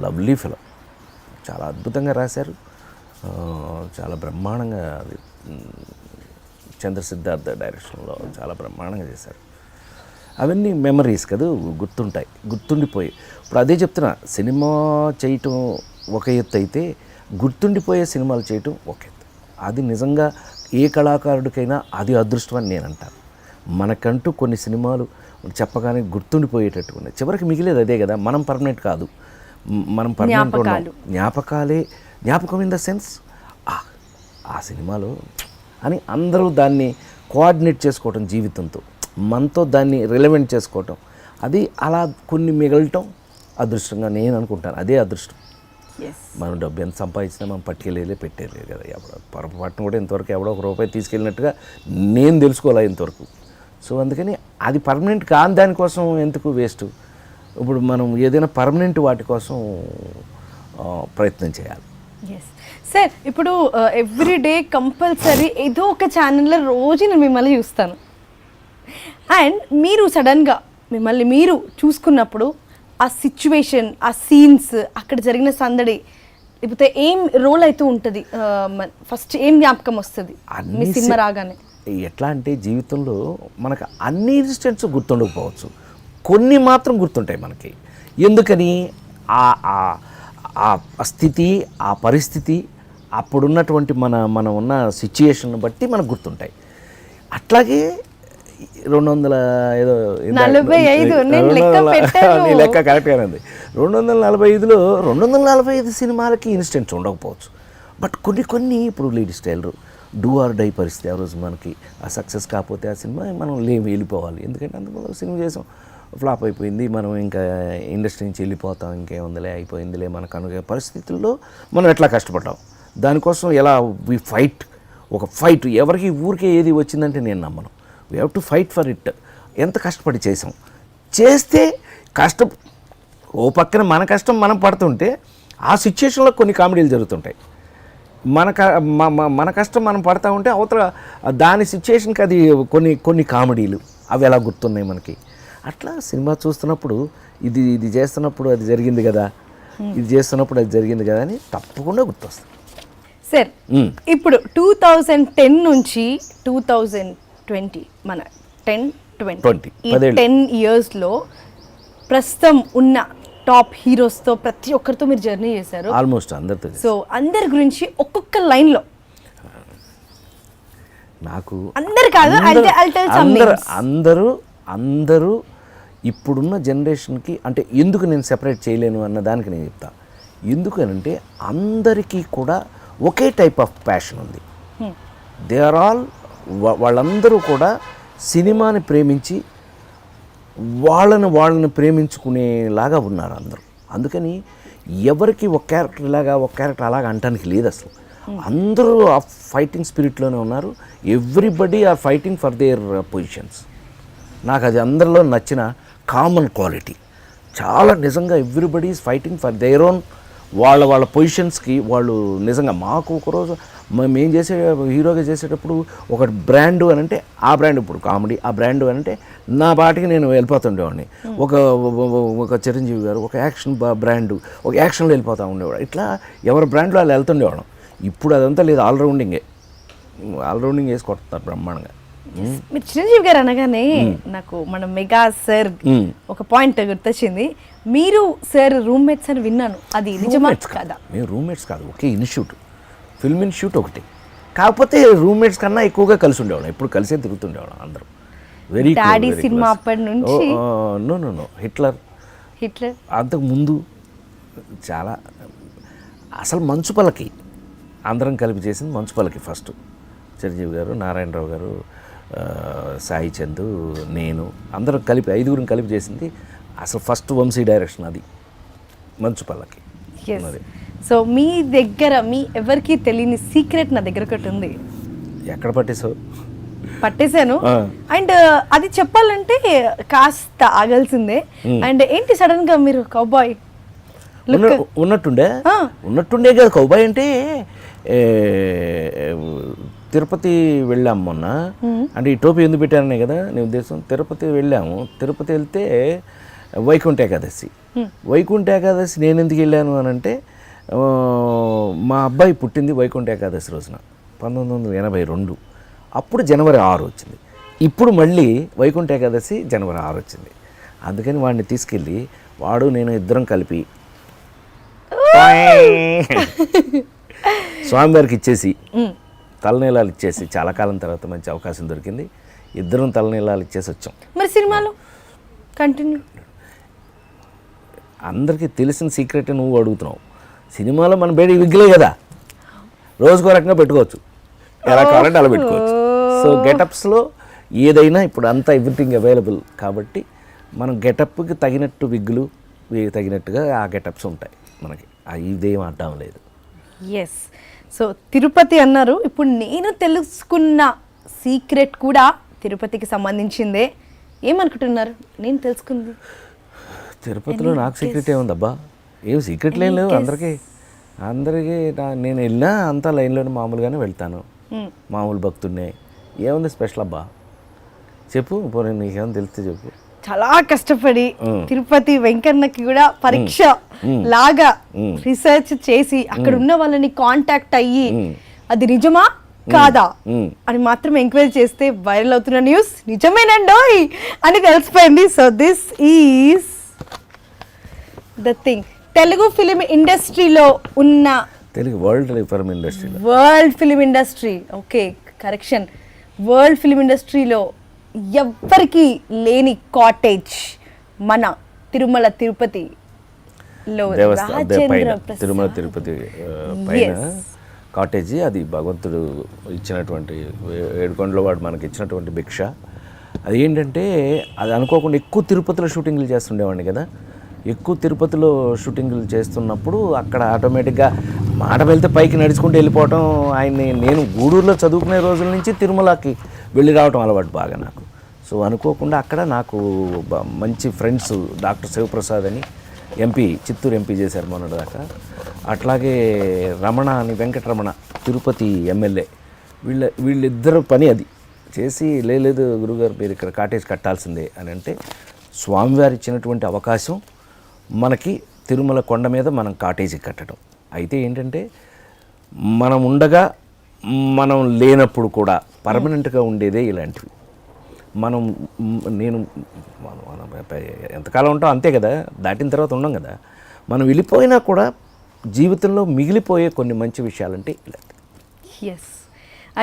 లవ్లీ ఫిలం, చాలా అద్భుతంగా రాశారు. చాలా బ్రహ్మాండంగా అది చంద్ర సిద్ధార్థ డైరెక్షన్లో చాలా బ్రహ్మాండంగా చేశారు. అవన్నీ మెమరీస్ కదా, గుర్తుండిపోయి. ఇప్పుడు అదే చెప్తున్నా, సినిమా చేయటం ఒక ఎత్తు అయితే గుర్తుండిపోయే సినిమాలు చేయటం ఒక ఎత్తు. అది నిజంగా ఏ కళాకారుడికైనా అది అదృష్టం అని నేను అంటాను. మనకంటూ కొన్ని సినిమాలు చెప్పగానే గుర్తుండిపోయేటట్టు ఉన్నాయి. చివరికి మిగిలేదు అదే కదా, మనం పర్మనెంట్ కాదు, మనం పర్మనెంట్ జ్ఞాపకం ఇన్ ద సెన్స్ ఆ సినిమాలో అని అందరూ దాన్ని కోఆర్డినేట్ చేసుకోవటం జీవితంతో, మనతో దాన్ని రిలవెంట్ చేసుకోవటం, అది అలా కొన్ని మిగలటం అదృష్టంగా నేను అనుకుంటాను. అదే అదృష్టం. మనం డబ్బు ఎంత సంపాదించినా మనం పట్టుకెళ్ళే పెట్టేయలేదు కదా. పొరపాటును కూడా ఇంతవరకు ఎవడో ఒక రూపాయి తీసుకెళ్ళినట్టుగా నేను తెలుసుకోలే ఇంతవరకు. సో అందుకని అది పర్మనెంట్ కాని దానికోసం ఎందుకు వేస్ట్. ఇప్పుడు మనం ఏదైనా పర్మనెంట్ వాటి కోసం ప్రయత్నం చేయాలి. సార్, ఇప్పుడు ఎవ్రీడే కంపల్సరీ ఏదో ఒక ఛానల్లో రోజు నేను మిమ్మల్ని చూస్తాను. అండ్ మీరు సడన్గా మిమ్మల్ని మీరు చూసుకున్నప్పుడు ఆ సిచ్యువేషన్, ఆ సీన్స్, అక్కడ జరిగిన సందడి, లేకపోతే ఏం రోల్ అవుతూ ఉంటుంది, ఫస్ట్ ఏం జ్ఞాపకం వస్తుంది మీ సినిమా రాగానే? ఎట్లా అంటే జీవితంలో మనకు అన్ని ఇన్సిడెంట్స్ గుర్తుండకపోవచ్చు, కొన్ని మాత్రం గుర్తుంటాయి మనకి. ఎందుకని ఆ స్థితి, ఆ పరిస్థితి, అప్పుడున్నటువంటి మనం ఉన్న సిచ్యుయేషన్ బట్టి మనకు గుర్తుంటాయి. అట్లాగే 245 లెక్క కరెక్ట్గానే ఉంది. 245లో 245 సినిమాలకి ఇన్సిడెంట్స్ ఉండకపోవచ్చు. బట్ కొన్ని ఇప్పుడు lady style do or die పరిస్థితి. ఆ రోజు మనకి ఆ సక్సెస్ కాకపోతే ఆ సినిమా మనం వెళ్ళిపోవాలి. ఎందుకంటే అందులో సినిమా చేసాం, ఫ్లాప్ అయిపోయింది, మనం ఇంకా ఇండస్ట్రీ నుంచి వెళ్ళిపోతాం, ఇంకేముందిలే అయిపోయిందిలే మనకు అనుకునే పరిస్థితుల్లో మనం ఎట్లా కష్టపడ్డాం, దానికోసం ఎలా ఒక ఫైట్ ఎవరికి ఊరికే ఏది వచ్చిందంటే నేను నమ్మను. We have to fight for it. ఎంత కష్టపడి చేస్తే ఓ పక్కన మన కష్టం మనం పడుతుంటే ఆ సిచ్యుయేషన్లో కొన్ని కామెడీలు జరుగుతుంటాయి. మన కష్టం మనం పడతా ఉంటే అవతల దాని సిచ్యుయేషన్కి అది కొన్ని కామెడీలు అవి ఎలా గుర్తున్నాయి మనకి. అట్లా సినిమా చూస్తున్నప్పుడు ఇది చేస్తున్నప్పుడు అది జరిగింది కదా, ఇది చేస్తున్నప్పుడు అది జరిగింది కదా అని తప్పకుండా గుర్తొస్తుంది. సార్, ఇప్పుడు 2010 నుంచి 2020 మన 10-20 10 ఇయర్స్లో ప్రస్తుతం ఉన్న టాప్ హీరోస్తో ప్రతి ఒక్కరితో మీరు జర్నీ చేశారు ఆల్మోస్ట్ అందరితో. సో అందరి గురించి ఒక్కొక్క లైన్లో నాకు అందరు కాదు, అందరూ ఇప్పుడున్న జనరేషన్కి అంటే ఎందుకు నేను సెపరేట్ చేయలేను అన్న దానికి నేను చెప్తా. ఎందుకనంటే అందరికీ కూడా ఒకే టైప్ ఆఫ్ ప్యాషన్ ఉంది. దే ఆర్ ఆల్ వాళ్ళందరూ కూడా సినిమాని ప్రేమించి వాళ్ళని ప్రేమించుకునేలాగా ఉన్నారు అందరూ. అందుకని ఎవరికి ఒక క్యారెక్టర్ అలాగా అంటానికి లేదు అసలు. అందరూ ఆ ఫైటింగ్ స్పిరిట్లోనే ఉన్నారు. Everybody are fighting for their positions. నాకు అది అందరిలో నచ్చిన కామన్ క్వాలిటీ. చాలా నిజంగా everybody is fighting for their own వాళ్ళ పొజిషన్స్కి వాళ్ళు. నిజంగా మాకు ఒకరోజు మేము హీరోగా చేసేటప్పుడు ఒక బ్రాండు అని అంటే ఆ బ్రాండ్, ఇప్పుడు కామెడీ ఆ బ్రాండు అని అంటే నా బాటికి నేను వెళ్ళిపోతుండేవాడిని. ఒక చిరంజీవి గారు ఒక యాక్షన్ బ్రాండు, ఒక యాక్షన్లో వెళ్ళిపోతూ ఉండేవాడు. ఇట్లా ఎవరి బ్రాండ్లో వాళ్ళు వెళ్తుండేవాడు. ఇప్పుడు అదంతా లేదు, ఆల్రౌండింగ్ వేసి కొడుతున్నారు బ్రహ్మాండంగా. మీరు చిరంజీవి గారు అనగానే నాకు మన మెగా సార్ ఒక పాయింట్ గుర్తొచ్చింది. మీరు సార్ రూమ్మేట్స్ అని విన్నాను, అది నిజమా కాదా? మేము రూమ్మేట్స్ కాదు, ఒకే ఇన్స్టిట్యూట్, ఫిల్మ్ ఇన్స్టిట్యూట్ ఒకటి. కాకపోతే రూమ్మేట్స్ కన్నా ఎక్కువగా కలిసి ఉండేవాళ్ళం, ఎప్పుడు కలిసే తిరుగుతుండేవాళ్ళం అందరూ. వెరీ డాడీ సినిమా అప్పటి నుంచి. నో హిట్లర్ అంతకు ముందు చాలా. అసలు మంచు పల్లకి అందరం కలిపి చేసింది మంచు పల్లకి ఫస్ట్. చిరంజీవి గారు, నారాయణరావు గారు, సాయి చందు, నేను అందరం కలిపి 5గురిని కలిపి చేసింది అసలు ఫస్ట్ వంశీ డైరెక్షన్ అది మంచు పల్లకి. సో మీ దగ్గర మీ ఎవరికి తెలియని సీక్రెట్ నా దగ్గర ఒకటి ఉంది. ఎక్కడ పట్టేసావు? పట్టేశాను. అండ్ అది చెప్పాలంటే కాస్త ఆగాల్సిందే. అండ్ ఏంటి సడన్ గా మీరు కౌబాయ్ ఉన్నట్టుండే కదా కౌబాయ్ అంటే. తిరుపతి వెళ్ళాము మొన్న, అంటే ఈ టోపీ ఎందుకు పెట్టాననే కదా నీ ఉద్దేశం. తిరుపతి వెళ్ళాము, తిరుపతి వెళ్తే వైకుంఠ ఏకాదశి. వైకుంఠ ఏకాదశి నేను ఎందుకు వెళ్ళాను అని అంటే, మా అబ్బాయి పుట్టింది వైకుంఠ ఏకాదశి రోజున 1982. అప్పుడు జనవరి 6 వచ్చింది. ఇప్పుడు మళ్ళీ వైకుంఠ ఏకాదశి జనవరి 6 వచ్చింది. అందుకని వాడిని తీసుకెళ్ళి వాడు నేను ఇద్దరం కలిపి స్వామివారికి ఇచ్చేసి తలనీలాలు ఇచ్చేసి, చాలా కాలం తర్వాత మంచి అవకాశం దొరికింది, ఇద్దరం తలనీలాలు ఇచ్చేసి వచ్చాం. మరి సినిమాలో కంటిన్యూ అందరికీ తెలిసిన సీక్రెట్ నువ్వు అడుగుతున్నావు. సినిమాలో మన బేడి విగ్గులే కదా, రోజుకో రకంగా పెట్టుకోవచ్చు, ఎలా కావాలంటే అలా పెట్టుకోవచ్చు. సో గెటప్స్లో ఏదైనా ఇప్పుడు అంతా ఎవ్రీథింగ్ అవైలబుల్ కాబట్టి మనం గెటప్కి తగినట్టు విగ్గులు తగినట్టుగా ఆ గెటప్స్ ఉంటాయి మనకి, ఇదేం అడ్డం లేదు. ఎస్. సో తిరుపతి అన్నారు, ఇప్పుడు నేను తెలుసుకున్న సీక్రెట్ కూడా తిరుపతికి సంబంధించిందే. ఏమనుకుంటున్నారు నేను తెలుసుకుంది? తిరుపతిలో నాకు సీక్రెట్ ఏముందబ్బా, ఏం సీక్రెట్లు ఏం లేవు. అందరికీ నేను వెళ్ళినా అంతా లైన్లోనే మామూలుగానే వెళ్తాను, మామూలు భక్తుడినే. ఏముంది స్పెషల్ అబ్బా చెప్పు, పోనీ నీకేమైనా తెలిస్తే చెప్పు. చాలా కష్టపడి తిరుపతి వెంకన్నకి కూడా పరీక్ష లాగా రీసెర్చ్ చేసి అక్కడ ఉన్న వాళ్ళని కాంటాక్ట్ అయ్యి అది నిజమా కాదా అని మాత్రం ఎంక్వైరీ చేస్తే వైరల్ అవుతున్న న్యూస్ నిజమేనండోయ్ అని తెలిసిపోయింది. So this is the thing. Telugu film ఇండస్ట్రీలో ఉన్న world film industry, okay correction, world film ఇండస్ట్రీలో ఎవ్వరికి లేని కాటేజ్ మన తిరుమల తిరుపతిలో తిరుమల తిరుపతి పైన కాటేజీ. అది భగవంతుడు ఇచ్చినటువంటి, ఏడుకొండలో వాడు మనకి ఇచ్చినటువంటి భిక్ష. అది ఏంటంటే అది అనుకోకుండా ఎక్కువ తిరుపతిలో షూటింగ్లు చేస్తుండేవాడిని కదా. ఎక్కువ తిరుపతిలో షూటింగ్లు చేస్తున్నప్పుడు అక్కడ ఆటోమేటిక్గా మాట వెళ్తే పైకి నడుచుకుంటూ వెళ్ళిపోవటం. నేను గూడూరులో చదువుకునే రోజుల నుంచి తిరుమలకి వెళ్ళి రావటం అలవాటు బాగా నాకు. సో అనుకోకుండా అక్కడ నాకు మంచి ఫ్రెండ్స్, డాక్టర్ శివప్రసాద్ అని ఎంపీ, చిత్తూరు ఎంపీ చేశారు మొన్నటిదాకా. అట్లాగే రమణ అని, వెంకటరమణ తిరుపతి ఎమ్మెల్యే, వీళ్ళిద్దరు పని అది చేసి, లేదు గురుగారు మీరు ఇక్కడ కాటేజ్ కట్టాల్సిందే అని అంటే, స్వామివారి ఇచ్చినటువంటి అవకాశం మనకి తిరుమల కొండ మీద మనం కాటేజీ కట్టడం. అయితే ఏంటంటే మనం ఉండగా మనం లేనప్పుడు కూడా పర్మనెంట్గా ఉండేదే ఇలాంటివి. నేను ఎంతకాలం ఉంటాం అంతే కదా, దాటిన తర్వాత ఉండం కదా. మనం వెళ్ళిపోయినా కూడా జీవితంలో మిగిలిపోయే కొన్ని మంచి విషయాలంటే ఇలాంటివి. ఎస్.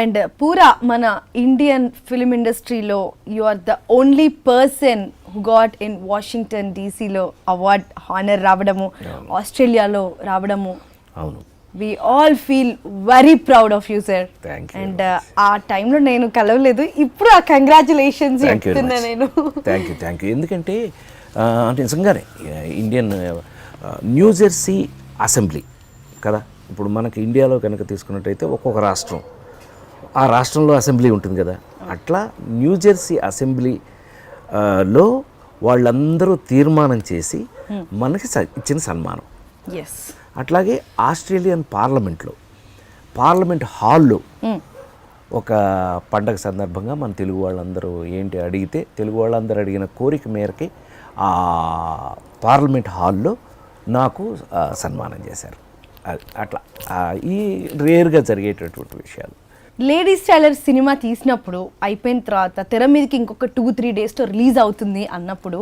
అండ్ పూరా మన ఇండియన్ ఫిలిం ఇండస్ట్రీలో you are the only person who got in Washington డీసీలో అవార్డ్ హానర్ రావడము, ఆస్ట్రేలియాలో రావడము. అవును, we all feel very proud of you sir. And ఆ టైంలో నేను కలవలేదు, ఇప్పుడు ఆ కంగ్రాచులేషన్స్ చెప్తున్నా నేను. Thank you. ఎందుకంటే అంటే నిజంగానే ఇండియన్ న్యూజెర్సీ అసెంబ్లీ కదా, ఇప్పుడు మనకి ఇండియాలో కనుక తీసుకున్నట్టయితే ఒక్కొక్క రాష్ట్రం, ఆ రాష్ట్రంలో అసెంబ్లీ ఉంటుంది కదా, అట్లా న్యూజెర్సీ అసెంబ్లీలో వాళ్ళందరూ తీర్మానం చేసి మనకి ఇచ్చిన సన్మానం. ఎస్. అట్లాగే ఆస్ట్రేలియన్ పార్లమెంట్ హాల్లో ఒక పండగ సందర్భంగా మన తెలుగు వాళ్ళందరూ ఏంటి అడిగితే, తెలుగు వాళ్ళందరూ అడిగిన కోరిక మేరకి ఆ పార్లమెంట్ హాల్లో నాకు సన్మానం చేశారు. అట్లా ఈ రేర్గా జరిగేటటువంటి విషయాలు. లేడీస్ టైలర్ సినిమా తీసినప్పుడు అయిపోయిన తర్వాత తెర మీదకి ఇంకొక 2-3 డేస్లో రిలీజ్ అవుతుంది అన్నప్పుడు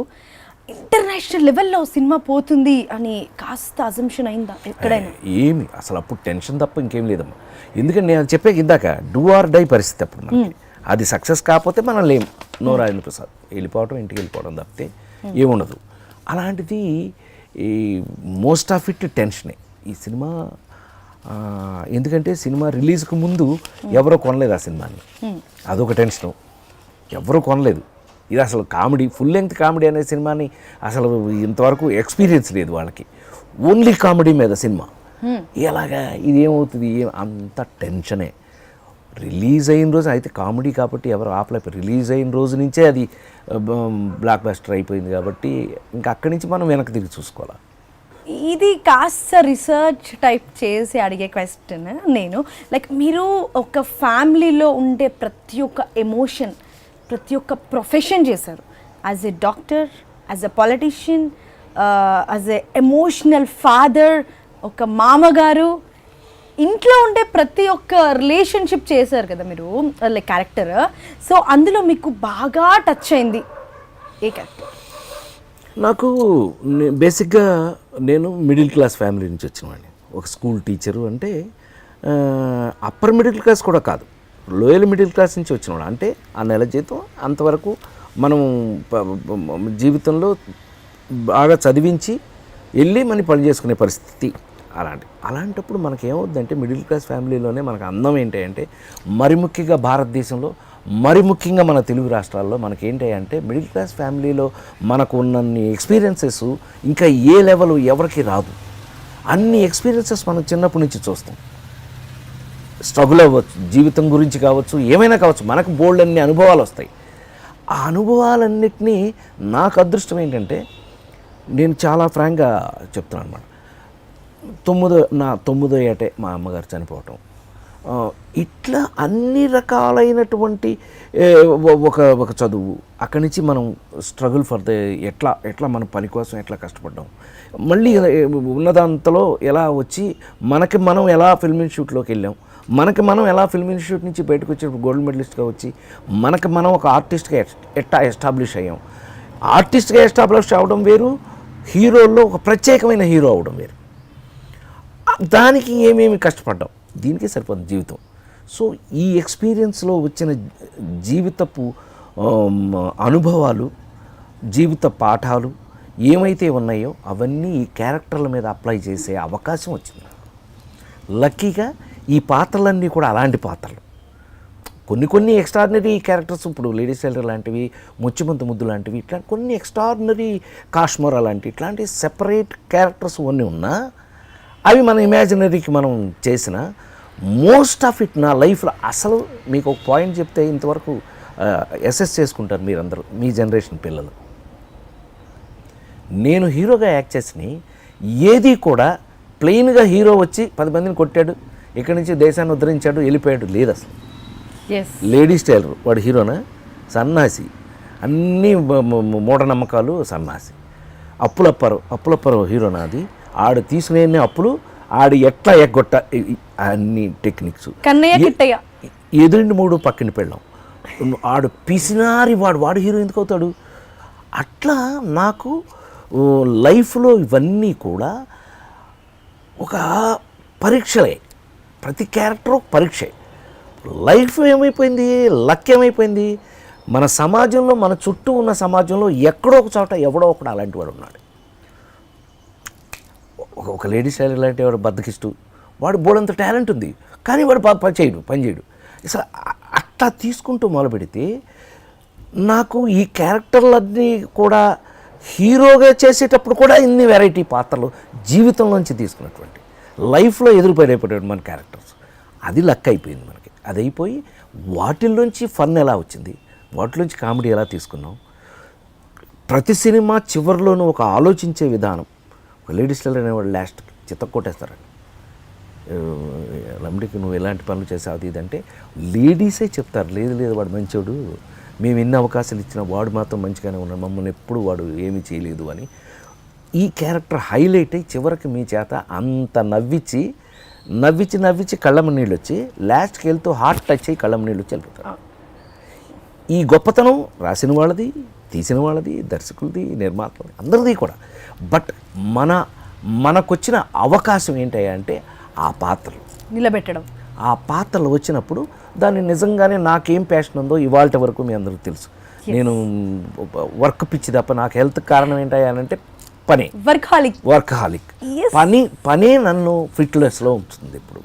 ఇంటర్నేషనల్ లెవెల్లో సినిమా పోతుంది అని కాస్త అజంప్షన్ అయిందా ఎక్కడైనా? ఏమి అసలు అప్పుడు టెన్షన్ తప్ప ఇంకేం లేదమ్మా. ఎందుకంటే నేను చెప్పాక ఇందాక డూ ఆర్ డై పరిస్థితి అప్పుడు మనకి. అది సక్సెస్ కాకపోతే మనం లేం, నో రాజేంద్ర ప్రసాద్, వెళ్ళిపోవడం, ఇంటికి వెళ్ళిపోవడం తప్పితే ఏముండదు. అలాంటిది ఈ మోస్ట్ ఆఫ్ ఇట్ టెన్షనే ఈ సినిమా. ఎందుకంటే సినిమా రిలీజ్కి ముందు ఎవరో కొనలేదు ఆ సినిమాని, అదొక టెన్షను. ఎవరో కొనలేదు. ఇది అసలు కామెడీ, ఫుల్ లెంగ్త్ కామెడీ అనే సినిమాని అసలు ఇంతవరకు ఎక్స్పీరియన్స్ లేదు వాళ్ళకి. ఓన్లీ కామెడీ మీద సినిమా, ఎలాగా ఇదేమవుతుంది, అంత టెన్షనే. రిలీజ్ అయిన రోజు అయితే కామెడీ కాబట్టి ఎవరు ఆపలేకపోయి, రిలీజ్ అయిన రోజు నుంచే అది బ్లాక్ బస్టర్ అయిపోయింది కాబట్టి ఇంకా అక్కడి నుంచి మనం వెనక్కి తిరిగి చూసుకోవాలి. ఇది కాస్త రీసెర్చ్ టైప్ చేసి అడిగే క్వశ్చన్ నేను, లైక్ మీరు ఒక ఫ్యామిలీలో ఉండే ప్రతి ఒక్క ఎమోషన్, ప్రతి ఒక్క ప్రొఫెషన్ చేశారు. As a doctor, as a politician, as a emotional father, ఒక మామగారు, ఇంట్లో ఉండే ప్రతి ఒక్క రిలేషన్షిప్ చేశారు కదా మీరు, లైక్ క్యారెక్టర్. సో అందులో మీకు బాగా టచ్ అయింది ఏ క్యారెక్టర్? నాకు బేసిక్గా నేను మిడిల్ క్లాస్ ఫ్యామిలీ నుంచి వచ్చినవాడిని. ఒక స్కూల్ టీచరు అంటే అప్పర్ మిడిల్ క్లాస్ కూడా కాదు, లోయర్ మిడిల్ క్లాస్ నుంచి వచ్చినవాడు. అంటే ఆ నెల జీతం అంతవరకు మనం జీవితంలో బాగా చదివించి వెళ్ళి మనం పని చేసుకునే పరిస్థితి అలాంటప్పుడు మనకేమవుద్దంటే మిడిల్ క్లాస్ ఫ్యామిలీలోనే మనకు అందం ఏంటి అంటే, మరి ముఖ్యంగా భారతదేశంలో, మరి ముఖ్యంగా మన తెలుగు రాష్ట్రాల్లో మనకేంటి అంటే మిడిల్ క్లాస్ ఫ్యామిలీలో మనకు ఉన్నన్ని ఎక్స్పీరియన్సెస్ ఇంకా ఏ లెవెల్ ఎవరికి రాదు. అన్ని ఎక్స్పీరియన్సెస్ మనం చిన్నప్పటి నుంచి చూస్తాం. స్ట్రగుల్ అవ్వచ్చు, జీవితం గురించి కావచ్చు, ఏమైనా కావచ్చు, మనకు బోల్డ్ అన్ని అనుభవాలు వస్తాయి. ఆ అనుభవాలన్నిటినీ నాకు అదృష్టం ఏంటంటే, నేను చాలా ఫ్రాంక్గా చెప్తున్నాను అనమాట. నా తొమ్మిదో ఏటే మా అమ్మగారు చనిపోవటం, ఇట్లా అన్ని రకాలైనటువంటి ఒక చదువు, అక్కడి నుంచి మనం స్ట్రగుల్ ఫర్ ద ఎట్లా మన పని కోసం ఎట్లా కష్టపడ్డాం, మళ్ళీ ఉన్నదంతలో ఎలా వచ్చి మనకి మనం ఎలా ఫిల్మ్ ఇన్స్టిట్యూట్లోకి వెళ్ళాం, మనకి మనం ఎలా ఫిల్మ్ ఇన్స్టిట్యూట్ నుంచి బయటకు వచ్చినప్పుడు గోల్డ్ మెడలిస్ట్గా వచ్చి మనకి మనం ఒక ఆర్టిస్ట్గా ఎట్లా ఎస్టాబ్లిష్ అయ్యాం. ఆర్టిస్ట్గా ఎస్టాబ్లిష్ అవ్వడం వేరు, హీరోల్లో ఒక ప్రత్యేకమైన హీరో అవ్వడం వేరు. దానికి ఏమేమి కష్టపడ్డాం, దీనికే సరిపోతుంది జీవితం. సో ఈ ఎక్స్పీరియన్స్లో వచ్చిన జీవితపు అనుభవాలు, జీవిత పాఠాలు ఏమైతే ఉన్నాయో అవన్నీ ఈ క్యారెక్టర్ల మీద అప్లై చేసే అవకాశం వచ్చింది. లక్కీగా ఈ పాత్రలన్నీ కూడా అలాంటి పాత్రలు. కొన్ని ఎక్స్ట్రాడినరీ క్యారెక్టర్స్, ఇప్పుడు లేడీస్ టైలర్ లాంటివి, ముచ్చిమంత ముద్దు లాంటివి, ఇట్లా కొన్ని ఎక్స్ట్రాడినరీ కాశ్మోరా లాంటి ఇట్లాంటి సెపరేట్ క్యారెక్టర్స్ అన్నీ ఉన్నా అవి మన ఇమాజినరీకి మనం చేసిన మోస్ట్ ఆఫ్ ఇట్ నా లైఫ్లో. అసలు మీకు ఒక పాయింట్ చెప్తే ఇంతవరకు అసెస్ చేసుకుంటారు మీరందరూ, మీ జనరేషన్ పిల్లలు. నేను హీరోగా యాక్ట్ చేసిన ఏది కూడా ప్లెయిన్గా హీరో వచ్చి 10 మందిని కొట్టాడు, ఇక్కడి నుంచి దేశాన్ని ఉద్ధరించాడు, వెళ్ళిపోయాడు లేదు అసలు. లేడీస్ టైలర్ వాడు హీరోనా? సన్నాసి, అన్నీ మూఢనమ్మకాలు, సన్నాసి. అప్పులప్పారు హీరోనా? అది ఆడు తీసుకునే అప్పులు, ఆడు ఎట్లా ఎగ్గొట్ట, అన్ని టెక్నిక్స్. ఎదురిండి 3 పక్కన పెళ్ళాం, ఆడు పిసినారి, వాడు హీరో ఎందుకు అవుతాడు? అట్లా నాకు లైఫ్లో ఇవన్నీ కూడా ఒక పరీక్షలే, ప్రతి క్యారెక్టర్ ఒక పరీక్షే. లైఫ్ ఏమైపోయింది, లక్ ఏమైపోయింది, మన సమాజంలో, మన చుట్టూ ఉన్న సమాజంలో ఎక్కడో ఒక చోట ఎవడో ఒకడు అలాంటి వాడు ఉన్నాడు. ఒక లేడీస్ టైలర్ లాంటి వాడు బద్దకిస్తూ, వాడు బోడంత టాలెంట్ ఉంది కానీ వాడు పని చేయడు. అసలు అట్లా తీసుకుంటూ మొదలుపెడితే నాకు ఈ క్యారెక్టర్లన్నీ కూడా హీరోగా చేసేటప్పుడు కూడా ఇన్ని వెరైటీ పాత్రలు జీవితంలోంచి తీసుకున్నటువంటి, లైఫ్లో ఎదురుపడేపడేవి మన క్యారెక్టర్స్. అది లక్ అయిపోయింది మనకి. అది అయిపోయి వాటిల్లోంచి ఫన్ ఎలా వచ్చింది, వాటిలోంచి కామెడీ ఎలా తీసుకున్నాం, ప్రతి సినిమా చివరిలోనూ ఒక ఆలోచించే విధానం. ఒక లేడీస్ టైలర్ అనేవాడు లాస్ట్ చిత్తకొట్టేస్తారండి, లమ్డికి నువ్వు ఎలాంటి పనులు చేసావు అది ఇదంటే లేడీసే చెప్తారు, లేదు వాడు మంచోడు, మేము ఎన్ని అవకాశాలు ఇచ్చినా వాడు మాత్రం మంచిగానే ఉన్నాడు, మమ్మల్ని ఎప్పుడు వాడు ఏమీ చేయలేదు అని. ఈ క్యారెక్టర్ హైలైట్ అయ్యి చివరికి మీ చేత అంత నవ్వించి కళ్ళమ్మ నీళ్ళు వచ్చి లాస్ట్కి వెళ్తూ హార్ట్ టచ్ అయ్యి కళ్ళమ్మ నీళ్ళు వచ్చి వెళ్ళిపోతారు. ఈ గొప్పతనం రాసిన వాళ్ళది, తీసిన వాళ్ళది, దర్శకులది, నిర్మాతలది, అందరిది కూడా. బట్ మనకొచ్చిన అవకాశం ఏంటయ్యా అంటే ఆ పాత్రలు నిలబెట్టడం. ఆ పాత్రలు వచ్చినప్పుడు దాన్ని నిజంగానే నాకేం ప్యాషన్ ఉందో ఇవాళ వరకు మీ అందరికీ తెలుసు. నేను వర్క్ పిచ్చి తప్ప నాకు హెల్త్ కారణం ఏంటంటే పని, వర్కహాలిక్. పనే నన్ను ఫిట్నెస్లో ఉంచుతుంది ఇప్పుడు.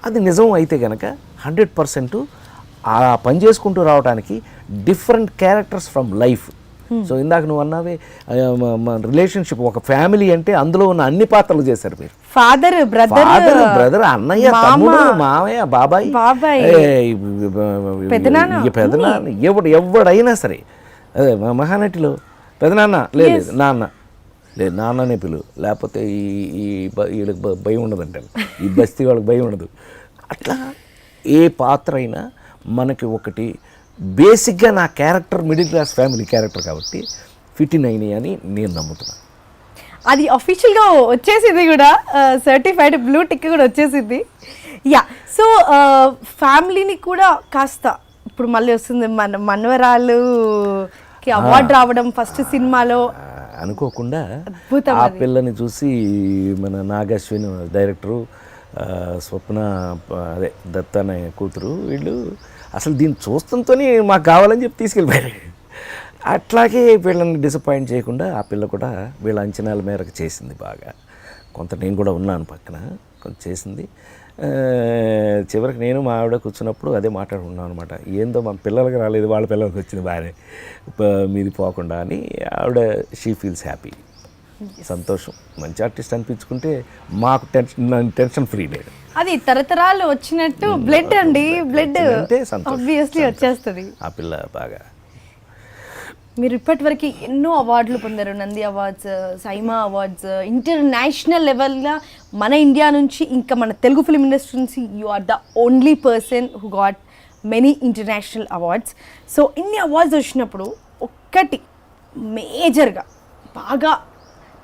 అది నిజం అయితే కనుక 100% ఆ పని చేసుకుంటూ రావడానికి different characters from life so ఇందాక నువ్వు అన్నావే రిలేషన్షిప్, ఒక ఫ్యామిలీ అంటే అందులో ఉన్న అన్ని పాత్రలు చేశారు మీరు. ఫాదర్, బ్రదర్, అన్నయ్య, తమ్ముడు, మామయ్య, బాబాయ్, పెదనాన్న, ఎవడైనా సరే. అదే మహానటిలో పెదనాన్న లేదు, నాన్న లేదు, నాన్ననే పిలువు, లేకపోతే వీళ్ళకి భయం ఉండదంటే, ఈ బస్తీ వాళ్ళకి భయం ఉండదు. అట్లా ఏ పాత్ర అయినా మనకి ఒకటి బేసిక్గా నా character middle class family character కాబట్టి ఫిట్ ఇన్ అయినాయి అని నేను నమ్ముతున్నాను. అది అఫీషియల్గా వచ్చేసింది కూడా, సర్టిఫైడ్ బ్లూ టిక్ కూడా వచ్చేసింది. యా, సో ఫ్యామిలీని కూడా కాస్త ఇప్పుడు మళ్ళీ వస్తుంది మన మనవరాలుకి అవార్డు రావడం ఫస్ట్ సినిమాలో అనుకోకుండా. ఆ పిల్లని చూసి మన నాగశ్విన్ డైరెక్టరు, స్వప్న అదే దత్త అనే కూతురు, వీళ్ళు అసలు దీన్ని చూస్తుంటేనే మాకు కావాలని చెప్పి తీసుకెళ్ళిపోయారు. అట్లాగే వీళ్ళని డిసప్పాయింట్ చేయకుండా ఆ పిల్ల కూడా వీళ్ళ అంచనాల మేరకు చేసింది బాగా. కొంత నేను కూడా ఉన్నాను పక్కన, కొంత చేసింది. చివరికి నేను మా ఆవిడ కూర్చున్నప్పుడు అదే మాట్లాడుకున్నాను అనమాట. ఏందో మన పిల్లలకి రాలేదు, వాళ్ళ పిల్లలకి వచ్చింది బాగానే, మీది పోకుండా అని. ఆవిడ షీ ఫీల్స్ హ్యాపీ, సంతోషం. మంచి ఆర్టిస్ట్ అనిపించుకుంటే మాకు టెన్షన్ ఫ్రీ లేదు. అది తరతరాలు వచ్చినట్టు బ్లడ్ అండి, బ్లడ్ ఆబ్వియస్లీ వచ్చేస్తుంది. ఆ పిల్ల బాగా. మీరు ఇప్పటివరకు ఎన్నో అవార్డులు పొందారు, Nandi awards, SIIMA awards, international లెవెల్గా మన ఇండియా నుంచి, ఇంకా మన తెలుగు ఫిల్మ్ ఇండస్ట్రీ నుంచి you are the only person who got many international awards. So ఇన్ని అవార్డ్స్ వచ్చినప్పుడు ఒక్కటి మేజర్గా బాగా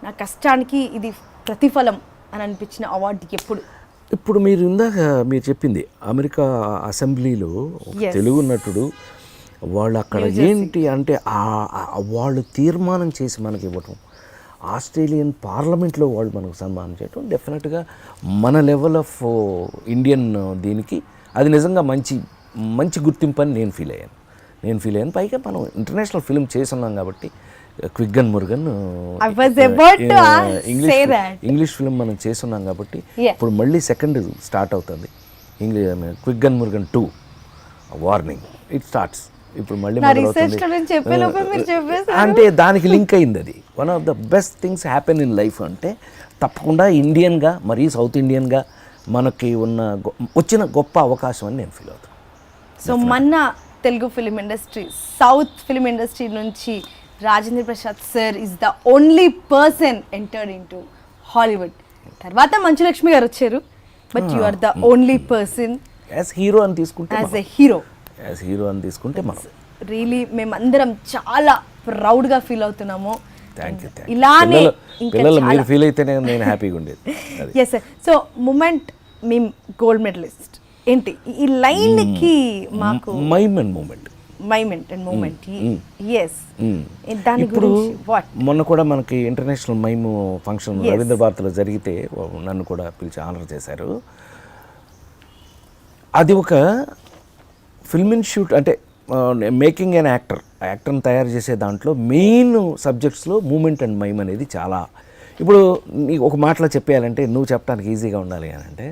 నా కష్టానికి ఇది ప్రతిఫలం అని అనిపించిన అవార్డు ఎప్పుడు? ఇప్పుడు మీరు ఇందాక మీరు చెప్పింది అమెరికా అసెంబ్లీలో తెలుగు నటుడు, వాళ్ళు అక్కడ ఏంటి అంటే వాళ్ళు తీర్మానం చేసి మనకి ఇవ్వటం, ఆస్ట్రేలియన్ పార్లమెంట్లో వాళ్ళు మనకు సన్మానం చేయటం, డెఫినెట్గా మన లెవెల్ ఆఫ్ ఇండియన్ దీనికి అది నిజంగా మంచి మంచి గుర్తింపు అని నేను ఫీల్ అయ్యాను. పైగా మనం ఇంటర్నేషనల్ ఫిల్మ్ చేస్తున్నాం కాబట్టి, క్విగ్గన్ మురుగన్ ఇంగ్లీష్ ఫిల్మ్ మనం చేస్తున్నాం కాబట్టి ఇప్పుడు మళ్ళీ సెకండ్ స్టార్ట్ అవుతుంది, క్విగ్గన్ మురుగన్ 2 వార్నింగ్, ఇట్ స్టార్ట్స్. ఇప్పుడు మళ్ళీ అంటే దానికి లింక్ అయింది. అది one of the best things happen in life. అంటే తప్పకుండా ఇండియన్గా, మరీ సౌత్ ఇండియన్గా మనకి వచ్చిన గొప్ప అవకాశం అని నేను ఫీల్ అవుతాను. సో మన Telugu film industry, south film industry నుంచి Rajendra Prasad sir is the only person entered into Hollywood. తర్వాత మంచులక్ష్మి గారు వచ్చారు, but you are the only person as hero అని తీసుకుంటే, యాజ్ హీరో అని తీసుకుంటే మనం రియలీ మేమందరం చాలా ప్రౌడ్గా ఫీల్ అవుతున్నాము. Thank you. ఇలానే పిల్లలు మీరు ఫీల్ అయితేనే నేను హ్యాపీగా ఉండేది. Yes sir. సో మూమెంట్ మేము గోల్డ్ మెడలిస్ట్ ఏంటి ఈ లైన్కి మాకు మైమ్ అండ్ మూమెంట్. ఎస్, దాని గురించి వాట్? మొన్న కూడా మనకి ఇంటర్నేషనల్ మైమ్ ఫంక్షన్ రవీంద్ర భారతిలో జరిగితే నన్ను కూడా పిలిచి ఆనర్ చేశారు. అది ఒక ఫిల్మ్ ఇన్స్టిట్యూట్ అంటే మేకింగ్ అండ్ యాక్టర్ని తయారు చేసే దాంట్లో మెయిన్ సబ్జెక్ట్స్లో మూమెంట్ అండ్ మైమ్ అనేది చాలా. ఇప్పుడు నీకు ఒక మాటలో చెప్పేయాలంటే, నువ్వు చెప్పడానికి ఈజీగా ఉండాలి అని అంటే,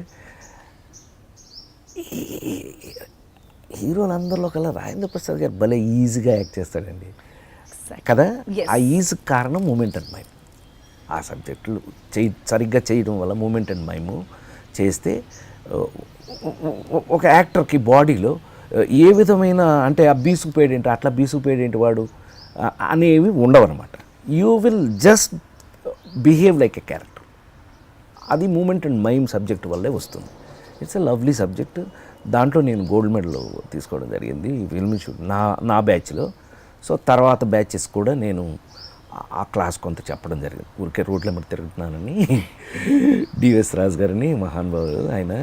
హీరోలందరిలో కల్లా రాజేంద్ర ప్రసాద్ గారు భలే ఈజీగా యాక్ట్ చేస్తాడండి కదా. ఆ ఈజీ కారణం మూమెంట్ అండ్ మైమ్. ఆ సబ్జెక్టులు సరిగ్గా చేయడం వల్ల మూమెంట్ అండ్ మైము చేస్తే ఒక యాక్టర్కి బాడీలో ఏ విధమైన అంటే ఆ బీసుకుపోయేంటి, అట్లా బీసుకుపోయేంటి వాడు అనేవి ఉండవన్నమాట. You will just behave like a character. అది మూమెంట్ అండ్ మైమ్ సబ్జెక్ట్ వల్లే వస్తుంది. It's a lovely subject. దాంట్లో నేను గోల్డ్ మెడల్ తీసుకోవడం జరిగింది ఫిల్మ్ ఇన్స్టిట్యూట్ నా బ్యాచ్లో. సో తర్వాత బ్యాచెస్ కూడా నేను ఆ క్లాస్ కొంత చెప్పడం జరిగింది. ఊరికే రోడ్ల మీద తిరుగుతున్నానని డిఎస్ రాజు గారిని మహానుభావులు ఆయన.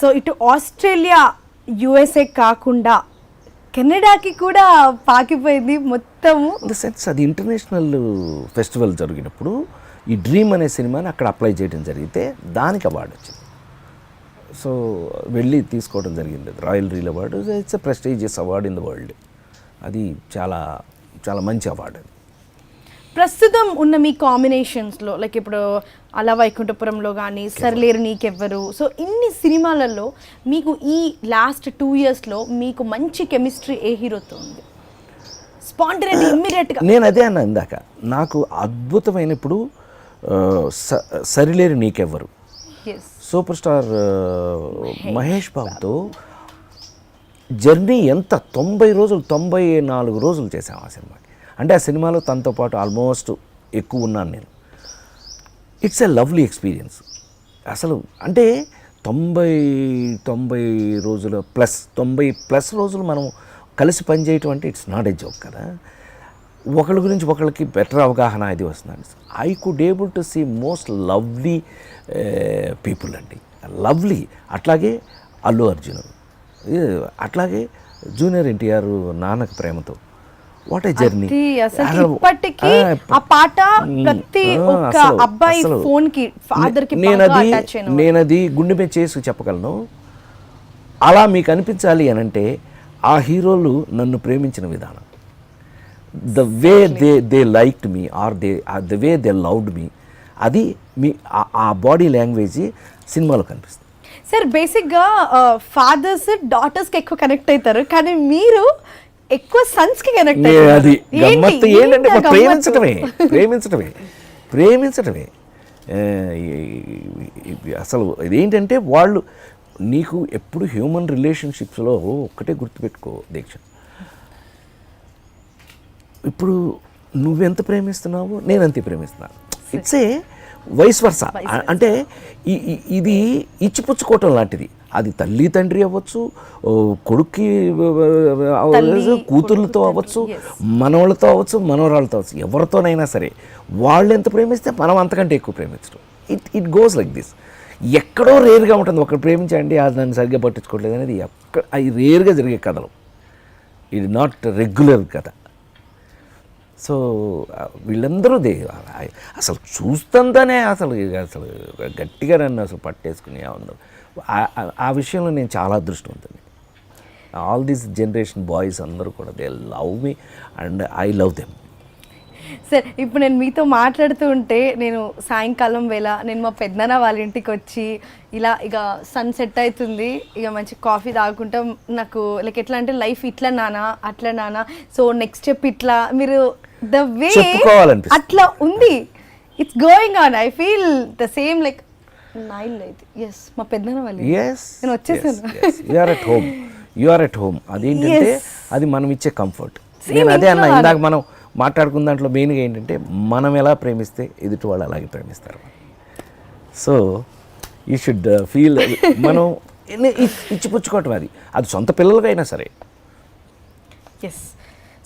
సో ఇటు ఆస్ట్రేలియా, యుఎస్ఏ కాకుండా కెనడాకి కూడా పాకిపోయింది మొత్తము. ఇన్ ద సెన్స్ అది ఇంటర్నేషనల్ ఫెస్టివల్ జరిగినప్పుడు ఈ డ్రీమ్ అనే సినిమాని అక్కడ అప్లై చేయడం జరిగితే దానికి అవార్డు వచ్చింది. సో వెళ్ళి తీసుకోవడం జరిగింది royal reel award. It's a prestigious award in the world. అది చాలా చాలా మంచి అవార్డు. ప్రస్తుతం ఉన్న మీ కాంబినేషన్స్లో లైక్ ఇప్పుడు అలా వైకుంఠపురంలో కానీ, సరిలేరు నీకెవ్వరు, సో ఇన్ని సినిమాలలో మీకు ఈ లాస్ట్ 2 yearsలో మీకు మంచి కెమిస్ట్రీ ఏ హీరోతో ఉంది? స్పాంటేనిటీ ఇమ్మీడియట్గా. నేను అదే అన్నా ఇందాక, నాకు అద్భుతమైన ఇప్పుడు సరిలేరు నీకెవ్వరు సూపర్ స్టార్ మహేష్ బాబుతో జర్నీ ఎంత 90 రోజులు 94 రోజులు చేసాం ఆ సినిమాకి. అంటే ఆ సినిమాలో తనతో పాటు ఆల్మోస్ట్ ఎక్కువ ఉన్నాను నేను. ఇట్స్ ఎ లవ్లీ ఎక్స్పీరియన్స్ అసలు. అంటే 90 రోజుల ప్లస్ 90+ రోజులు మనం కలిసి పనిచేయటం అంటే ఇట్స్ నాట్ ఏ జోక్ కదా. ఒకళ్ళ గురించి ఒకళ్ళకి బెటర్ అవగాహన ఇది వస్తుందండి. I could able to see most lovely people అండి, లవ్లీ. అట్లాగే అల్లు అర్జున్, అట్లాగే junior NTR Nannaku Prematho, what a journey. ఇప్పటికీ ఆ పాట ప్రతి ఒక్క అబ్బాయి ఫోన్ కి ఫాదర్ కి నేనది గుండె మీద చేసి చెప్పగలను. అలా మీకు అనిపించాలి అని అంటే ఆ హీరోలు నన్ను ప్రేమించిన విధానం, the way they liked me or the way they loved me, అది మీ ఆ బాడీ లాంగ్వేజ్ సినిమాలో కనిపిస్తుంది. సార్ బేసిక్గా ఫాదర్స్ డాటర్స్కి ఎక్కువ కనెక్ట్ అవుతారు, కానీ మీరు ఎక్కువ సన్స్కి కనెక్ట్ అయ్యారు. అది గమ్మత్తు ఏంటంటే ప్రేమించటమే అసలు. ఇదేంటంటే వాళ్ళు నీకు ఎప్పుడు హ్యూమన్ రిలేషన్షిప్స్లో ఒక్కటే గుర్తుపెట్టుకో దీక్ష, ఇప్పుడు నువ్వెంత ప్రేమిస్తున్నావు నేను అంతే ప్రేమిస్తున్నాను. It's a vice versa. అంటే ఇది ఇచ్చిపుచ్చుకోవటం లాంటిది. అది తల్లి తండ్రి అవ్వచ్చు, కొడుక్కి కూతుర్లతో అవ్వచ్చు, మనవాళ్ళతో అవ్వచ్చు, మనవరాళ్ళతో అవ్వచ్చు, ఎవరితోనైనా సరే వాళ్ళు ఎంత ప్రేమిస్తే మనం అంతకంటే ఎక్కువ ప్రేమించడం. It goes like this. ఎక్కడో రేర్గా ఉంటుంది ఒకరు ప్రేమించండి అది నన్ను సరిగ్గా పట్టించుకోవట్లేదు అనేది. అది రేర్గా జరిగే కథలు, ఇది నాట్ రెగ్యులర్ కథ. సో వీళ్ళందరూ అసలు చూస్తుందనే అసలు గట్టిగా నన్ను అసలు పట్టేసుకుని అందరూ. ఆ విషయంలో నేను చాలా అదృష్టవంతుని. ఆల్ దీస్ జనరేషన్ బాయ్స్ అందరూ కూడా they love me and I love them. Sir ఇప్పుడు నేను మీతో మాట్లాడుతూ ఉంటే నేను సాయంకాలం వేళ నేను మా పెద్దనాన్న వాళ్ళ ఇంటికి వచ్చి ఇలా ఇక సన్ సెట్ అవుతుంది, ఇక మంచి కాఫీ తాగుకుంటాం. నాకు లైక్ ఎట్లా అంటే లైఫ్ ఇట్లా నానా అట్లా నానా, సో నెక్స్ట్ స్టెప్ ఇట్లా, మీరు ద వే అట్లా ఉంది, it's going on. I feel the same like నైల్ అయితే. ఎస్ మా పెద్దనాన్న వాళ్ళు, నేను వచ్చేసాను. You are at home. అదేంటంటే అది మనం ఇచ్చే కంఫర్ట్. నేను అదే అన్న ఇందాక మనం మాట్లాడుకున్న దాంట్లో మెయిన్గా ఏంటంటే మనం ఎలా ప్రేమిస్తే ఎదుటి వాళ్ళు అలాగే ప్రేమిస్తారు. సో యూ షుడ్ ఫీల్ మనం ఇచ్చిపుచ్చుకోవటం, అది సొంత పిల్లలకైనా సరే. ఎస్.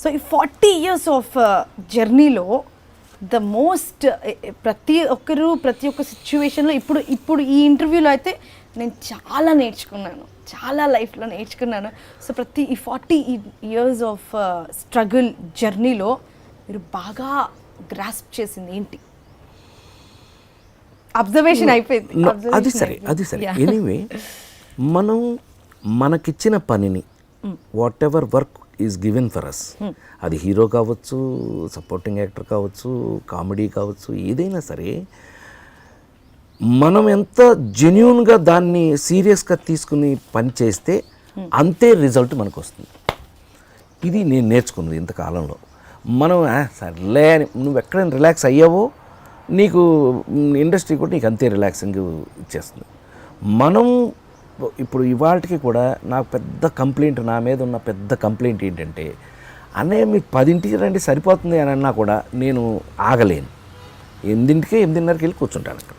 సో ఈ 40 years ఆఫ్ జర్నీలో ద మోస్ట్ ప్రతి ఒక్క సిచ్యువేషన్లో ఇప్పుడు ఈ ఇంటర్వ్యూలో అయితే నేను చాలా నేర్చుకున్నాను, చాలా లైఫ్లో నేర్చుకున్నాను. సో ప్రతి ఈ 40 years ఆఫ్ స్ట్రగుల్ జర్నీలో మీరు బాగా గ్రాస్ప్ చేసింది ఏంటి? అబ్జర్వేషన్ అయిపోయింది. అది సరే. ఎనీవే మనం మనకిచ్చిన పనిని whatever work is given for us, అది హీరో కావచ్చు, సపోర్టింగ్ యాక్టర్ కావచ్చు, కామెడీ కావచ్చు, ఏదైనా సరే మనం ఎంత జెన్యూన్గా దాన్ని సీరియస్గా తీసుకుని పని చేస్తే అంతే రిజల్ట్ మనకు వస్తుంది. ఇది నేను నేర్చుకున్నది ఇంతకాలంలో. మనం సర్లే అని నువ్వు ఎక్కడైనా రిలాక్స్ అయ్యావో నీకు ఇండస్ట్రీ కూడా నీకు అంతే రిలాక్సింగ్ ఇచ్చేస్తుంది. మనం ఇప్పుడు ఇవాళకి కూడా నాకు పెద్ద కంప్లైంట్, నా మీద ఉన్న పెద్ద కంప్లైంట్ ఏంటంటే, అన్నయ్య మీకు 10ంటికి రండి సరిపోతుంది అని అన్నా కూడా నేను ఆగలేను. 8:30కి వెళ్ళి కూర్చుంటాను అక్కడ.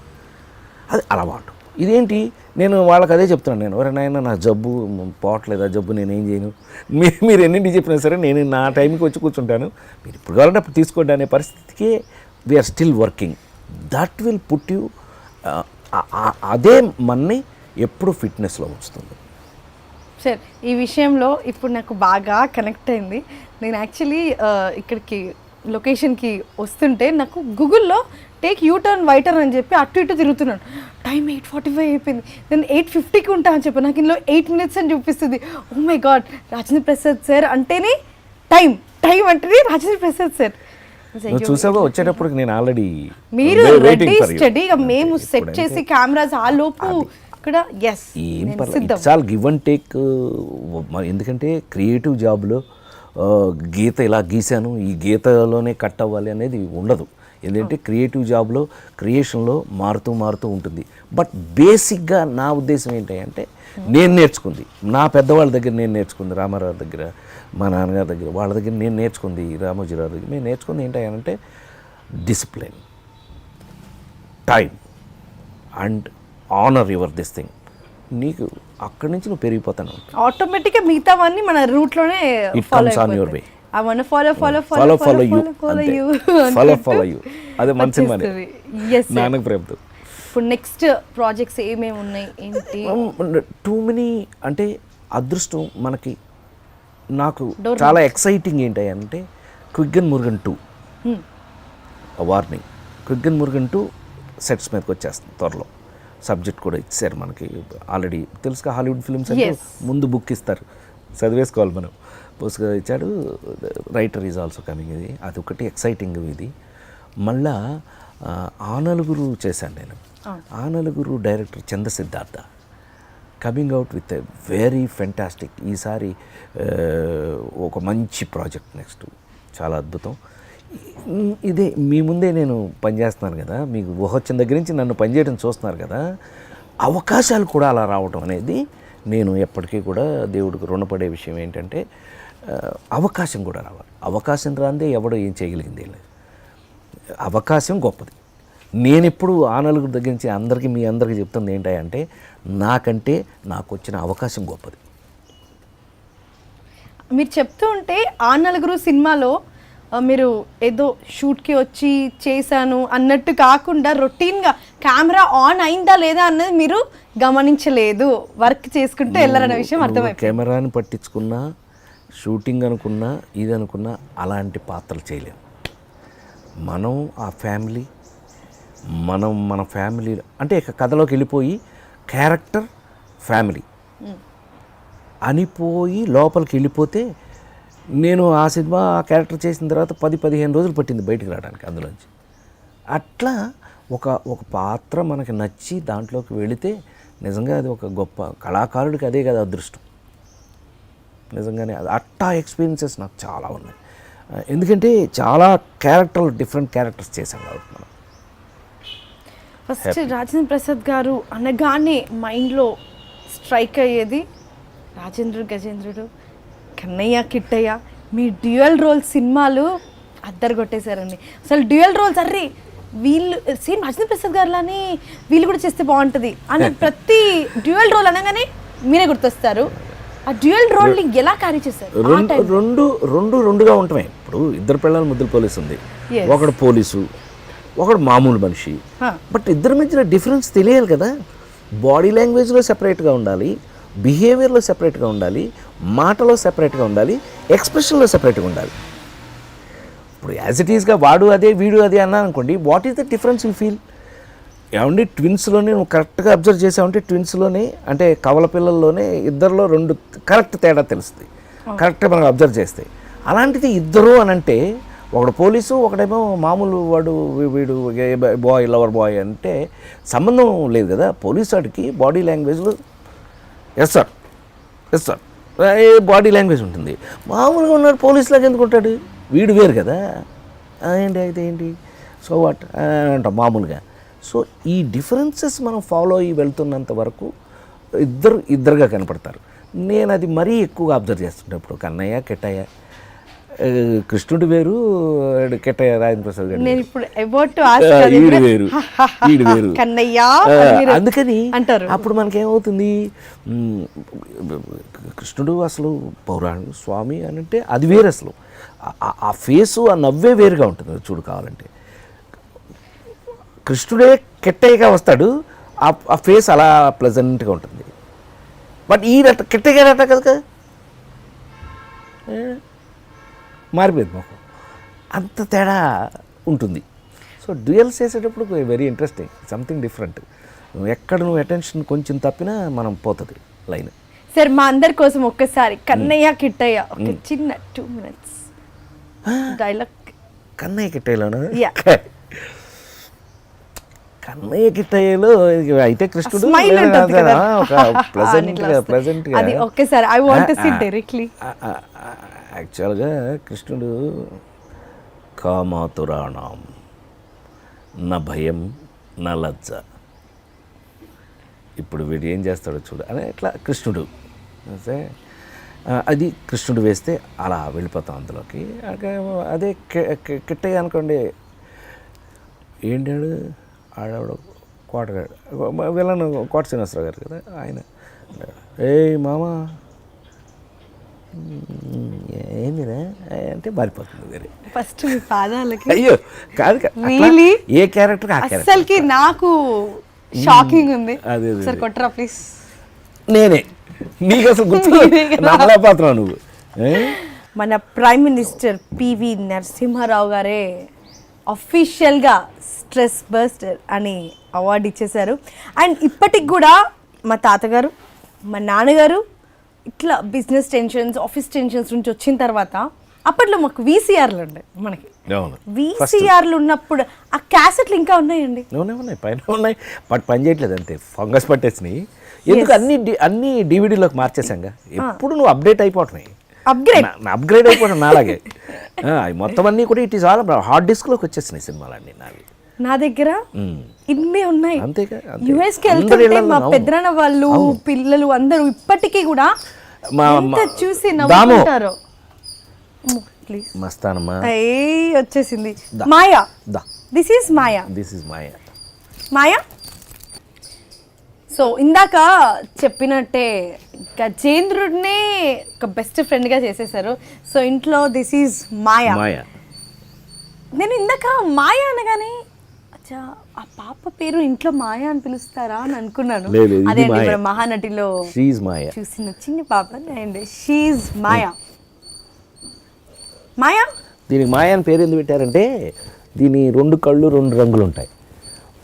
అది అలవాటు. ఇదేంటి నేను వాళ్ళకి అదే చెప్తున్నాను, నేను ఎవరైనా నా జబ్బు పోవట్లేదు, ఆ జబ్బు నేనేం చేయను, మీరు ఎన్నింటికి చెప్పినా సరే నేను నా టైంకి వచ్చి కూర్చుంటాను, మీరు ఇప్పుడు కావాలంటే అప్పుడు తీసుకోండి అనే పరిస్థితికి we are still working. That will put you, అదే మన్ని ఎప్పుడు ఫిట్నెస్లో ఉంచుతుంది. సార్ ఈ విషయంలో ఇప్పుడు నాకు బాగా కనెక్ట్ అయింది. నేను యాక్చువల్లీ ఇక్కడికి లొకేషన్కి వస్తుంటే నాకు గూగుల్లో టేక్ యూటర్న్ వైటర్ అని చెప్పి అటు ఇటు తిరుగుతున్నాను. టైం 8:45 అయిపోయింది. నేను 8:50కి ఉంటా అని చెప్పి నాకు ఇందులో 8 minutes అని చూపిస్తుంది. Oh my God, Rajendra Prasad sir అంటేనే టైం అంటేనే రాజేంద్ర ప్రసాద్ సార్. చూసావా వచ్చేటప్పుడు నేను ఆల్రెడీ మీరు రెడీ స్టడీగా మేము సెట్ చేసి కెమెరాస్ ఆ లోపు ఇక్కడ ఏం పర్లేదు, it's all give and take. ఎందుకంటే క్రియేటివ్ జాబ్లో గీత ఇలా గీశాను, ఈ గీతలోనే కట్ అవ్వాలి అనేది ఉండదు. ఎందుకంటే క్రియేటివ్ జాబ్లో క్రియేషన్లో మారుతూ ఉంటుంది. బట్ బేసిక్గా నా ఉద్దేశం ఏంటంటే నేను నేర్చుకుంది నా పెద్దవాళ్ళ దగ్గర నేను నేర్చుకుంది, రామారావు దగ్గర, మా నాన్నగారి దగ్గర, వాళ్ళ దగ్గర నేను నేర్చుకుంది, రామోజీరావు దగ్గర నేను నేర్చుకుంది ఏంటంటే discipline, time and honour your this thing. నీకు అక్కడి నుంచి నువ్వు పెరిగిపోతాను, ఆటోమేటిక్గా మిగతావన్నీ మన రూట్లోనే it comes on your way. I wanna follow you. అదే మన సినిమానే Yes, sir. నాన్నకు ప్రేమతో. ఇప్పుడు నెక్స్ట్ ప్రాజెక్ట్స్ ఏమేమి ఉన్నాయి ఏంటి? టూ మెనీ అంటే అదృష్టం మనకి. నాకు చాలా ఎక్సైటింగ్ ఏంటంటే quick and Murugan 2 warning. Quick and Murugan 2 sets మీదకి వచ్చేస్తుంది త్వరలో. సబ్జెక్ట్ కూడా ఇచ్చారు మనకి ఆల్రెడీ. తెలుసుగా హాలీవుడ్ ఫిల్మ్స్ అంటే ముందు బుక్ ఇస్తారు, చదివేసుకోవాలి మనం. పోస్ట్గా ఇచ్చాడు. Writer is also coming. ఇది అది ఒకటి ఎక్సైటింగ్. ఇది మళ్ళా ఆ నలుగురు చేశాను నేను. ఆ నలుగురు director Chandra Siddhartha coming out with a very fantastic. ఈసారి ఒక మంచి ప్రాజెక్ట్ నెక్స్ట్, చాలా అద్భుతం. ఇదే మీ ముందే నేను పనిచేస్తున్నాను కదా, మీకు ఊహొచ్చిన దగ్గర నుంచి నన్ను పనిచేయడం చూస్తున్నారు కదా, అవకాశాలు కూడా అలా రావడం అనేది నేను ఎప్పటికీ కూడా దేవుడికి రుణపడే విషయం. ఏంటంటే అవకాశం కూడా రావాలి. అవకాశం రాందే ఎవడో ఏం చేయగలిగింది లేదు. అవకాశం గొప్పది. నేను ఎప్పుడు ఆ నలుగురు దగ్గర నుంచి అందరికీ మీ అందరికీ చెప్తుంది ఏంటంటే నాకంటే నాకు వచ్చిన అవకాశం గొప్పది. మీరు చెప్తూ ఉంటే ఆ నలుగురు సినిమాలో మీరు ఏదో షూట్కి వచ్చి చేశాను అన్నట్టు కాకుండా రొటీన్గా కెమెరా ఆన్ అయిందా లేదా అన్నది మీరు గమనించలేదు, వర్క్ చేసుకుంటూ వెళ్ళారనే విషయం అర్థమైపోయింది. కెమెరాని పట్టించుకున్నా, షూటింగ్ అనుకున్నా, ఇది అనుకున్నా అలాంటి పాత్రలు చేయలేము. మనం ఆ ఫ్యామిలీ, మన ఫ్యామిలీ అంటే ఇక కథలోకి వెళ్ళిపోయి క్యారెక్టర్ ఫ్యామిలీ అనిపోయి లోపలికి వెళ్ళిపోతే, నేను ఆ సినిమా ఆ క్యారెక్టర్ చేసిన తర్వాత 10-15 రోజులు పట్టింది బయటికి రావడానికి అందులోంచి. అట్లా ఒక పాత్ర మనకి నచ్చి దాంట్లోకి వెళితే నిజంగా అది ఒక గొప్ప కళాకారుడికి అదే కదా అదృష్టం. నిజంగానే అట్టా ఎక్స్పీరియన్సెస్ నాకు చాలా ఉన్నాయి. ఎందుకంటే చాలా డిఫరెంట్ క్యారెక్టర్స్ చేశాం కాబట్టి మనం. ఫస్ట్ రాజేంద్ర ప్రసాద్ గారు అనగానే మైండ్లో స్ట్రైక్ అయ్యేది రాజేంద్రుడు, గజేంద్రుడు, కన్నయ్య, కిట్టయ్య. మీ డ్యూయల్ రోల్ సినిమాలు అద్దరు కొట్టేశారండి. అసలు డ్యూయల్ రోల్స్ అర్రే వీళ్ళు సేమ్ రాజేంద్ర ప్రసాద్ గారులానే వీళ్ళు కూడా చేస్తే బాగుంటుంది అని ప్రతి డ్యూయల్ రోల్ అనగానే మీరే గుర్తొస్తారు. ఆ డ్యూయల్ రోల్ని ఎలా క్యారీ చేశారు? రెండుగా ఉంటాయి. ఇప్పుడు ఇద్దరు పిల్లలు ముద్దుల పోలీసు ఉంది, ఒకడు పోలీసు, ఒకడు మామూలు మనిషి. బట్ ఇద్దరి మధ్యన డిఫరెన్స్ తెలియాలి కదా. బాడీ లాంగ్వేజ్లో సెపరేట్గా ఉండాలి, బిహేవియర్లో సెపరేట్గా ఉండాలి, మాటలో సెపరేట్గా ఉండాలి, ఎక్స్ప్రెషన్లో సెపరేట్గా ఉండాలి. ఇప్పుడు యాజ్ ఇట్ ఈస్గా వాడు అదే వీడు అదే అన్నాను అనుకోండి, what is the difference you feel? ఏమండి ట్విన్స్లోనే నువ్వు కరెక్ట్గా అబ్జర్వ్ చేసావంటే ట్విన్స్లోనే అంటే కవల పిల్లల్లోనే ఇద్దరిలో 2 కరెక్ట్ తేడా తెలుస్తుంది, కరెక్ట్గా మనం అబ్జర్వ్ చేస్తే. అలాంటిది ఇద్దరు అని అంటే ఒకడు పోలీసు, ఒకడేమో మామూలు వాడు, వీడు బాయ్, లవర్ బాయ్ అంటే సంబంధం లేదు కదా. పోలీసు వాడికి బాడీ లాంగ్వేజ్లో ఎస్ సార్ బాడీ లాంగ్వేజ్ ఉంటుంది. మామూలుగా ఉన్నాడు పోలీసులాగా ఎందుకుంటాడు, వీడు వేరు కదా. ఏంటి అయితే ఏంటి, సో వాట్ అంటాం మామూలుగా. సో ఈ డిఫరెన్సెస్ మనం ఫాలో అయ్యి వెళ్తున్నంత వరకు ఇద్దరుగా కనపడతారు. నేను అది మరీ ఎక్కువగా అబ్జర్వ్ చేస్తుంటే ఇప్పుడు కన్నయ్య, కిట్టయ్య, కృష్ణుడు వేరు, కిట్టయ్య, రాజేంద్ర ప్రసాద్ గారు నేను ఇప్పుడు వీడు వేరు, వీడు వేరు. అందుకని అంటారు. అప్పుడు మనకేమవుతుంది, కృష్ణుడు అసలు పౌరాణిక స్వామి అని అంటే అది వేరు. అసలు ఆ ఫేసు, ఆ నవ్వే వేరుగా ఉంటుంది చూడు. కావాలంటే కృష్ణుడే కిట్టయ్యగా వస్తాడు, ఆ ఫేస్ అలా ప్లెజెంట్గా ఉంటుంది. బట్ ఈ కిట్టయ్య అట్ట కదా, మారిపోయింది మాకు, అంత తేడా ఉంటుంది. సో డ్యూయల్స్ చేసేటప్పుడు వెరీ ఇంట్రెస్టింగ్, సంథింగ్ డిఫరెంట్. నువ్వు అటెన్షన్ కొంచెం తప్పినా మనం పోతుంది లైన్. సార్ మా అందరి కోసం ఒక్కసారి కన్నయ్య, కిట్టయ్య ఒక చిన్న 2 minutes డైలాగ్. కన్నయ్య కిట్టయ్యలోనా? కన్నయ్య కిట్టయ్యలో అయితే కృష్ణుడు ఒక్కసారి I want to see directly. యాక్చువల్గా కృష్ణుడు కామాతురాణం నా భయం నా లజ్జ. ఇప్పుడు వీడు ఏం చేస్తాడో చూడు అని ఇట్లా కృష్ణుడు అంటే అది కృష్ణుడు వేస్తే అలా వెళ్ళిపోతాం అందులోకి. అదే కిట్టయ్య అనుకోండి, ఏంటాడు ఆడవాడు కోటగాడు వీళ్ళను కోట శ్రీనివాసరావు గారు కదా, ఆయన ఏయ్ మామ ఏందిరా అంటే మారిపోతుంది వేరే. ఫస్ట్ మీ పాదాలకి అయ్యో కాదు Really? ఏ క్యారెక్టర్ ఆ క్యారెక్టర్ అసలుకి నాకు షాకింగ్ ఉంది. అదే సార్ కొట్టరా ప్లీజ్. నేనే నీకు అసలు గుర్తు నమ్మలేకపోతున్నావు నువ్వు. మన ప్రైమ్ మినిస్టర్ పివి నరసింహారావు గారే అఫీషియల్గా స్ట్రెస్ బస్టర్ అని అవార్డు ఇచ్చేశారు. అండ్ ఇప్పటికి కూడా మా తాతగారు మా నాన్నగారు ఇట్లా బిజినెస్ టెన్షన్స్ ఆఫీస్ టెన్షన్స్ నుంచి వచ్చిన తర్వాత అప్పట్లో మాకు వీసీఆర్లు ఉండే, మనకి వీసీఆర్లు ఉన్నప్పుడు ఆ క్యాసెట్లు ఇంకా ఉన్నాయండి. ఉన్నాయి పైన ఉన్నాయి, బట్ పని చేయట్లేదు అంతే, ఫంగస్ పట్టేసినాయి. ఎందుకు అన్ని డివిడీలోకి మార్చేసాంగా. ఎప్పుడు నువ్వు అప్డేట్ అయిపోతున్నాయి, అప్గ్రేడ్ అయిపోవడం నాలాగే. మొత్తం అన్నీ కూడా ఇట్ ఈస్ ఆల్ హార్డ్ డిస్క్లోకి వచ్చేసినాయి సినిమాలన్నీ నావి. నా దగ్గర ఇన్ని ఉన్నాయి. అంతేగా, యుఎస్కి వెళ్తుంటే మా పెద్దనాన్న వాళ్ళు పిల్లలు అందరూ ఇప్పటికీ కూడా చూసి నవ్వుకుంటారు. ప్లీజ్ మస్తానమ్మా వచ్చేసింది Maya. This is Maya. Maya. So ఇందాక చెప్పినట్టే గజేంద్రుడినే ఒక బెస్ట్ ఫ్రెండ్గా చేసేసారు. సో ఇంట్లో దిస్ ఈజ్ మాయా. నేను ఇందాక మాయా అనగానే అచ్చా ఆ పాప పేరు ఇంట్లో మాయా అని పిలుస్తారా అని అనుకున్నాను. అదే మహానటిలో చూసిన చిన్న పాప అండ్ షీజ్ మాయా. మాయా దీనికి మాయా అని పేరు ఎందుకు పెట్టారంటే దీని 2 కళ్ళు 2 రంగులు ఉంటాయి,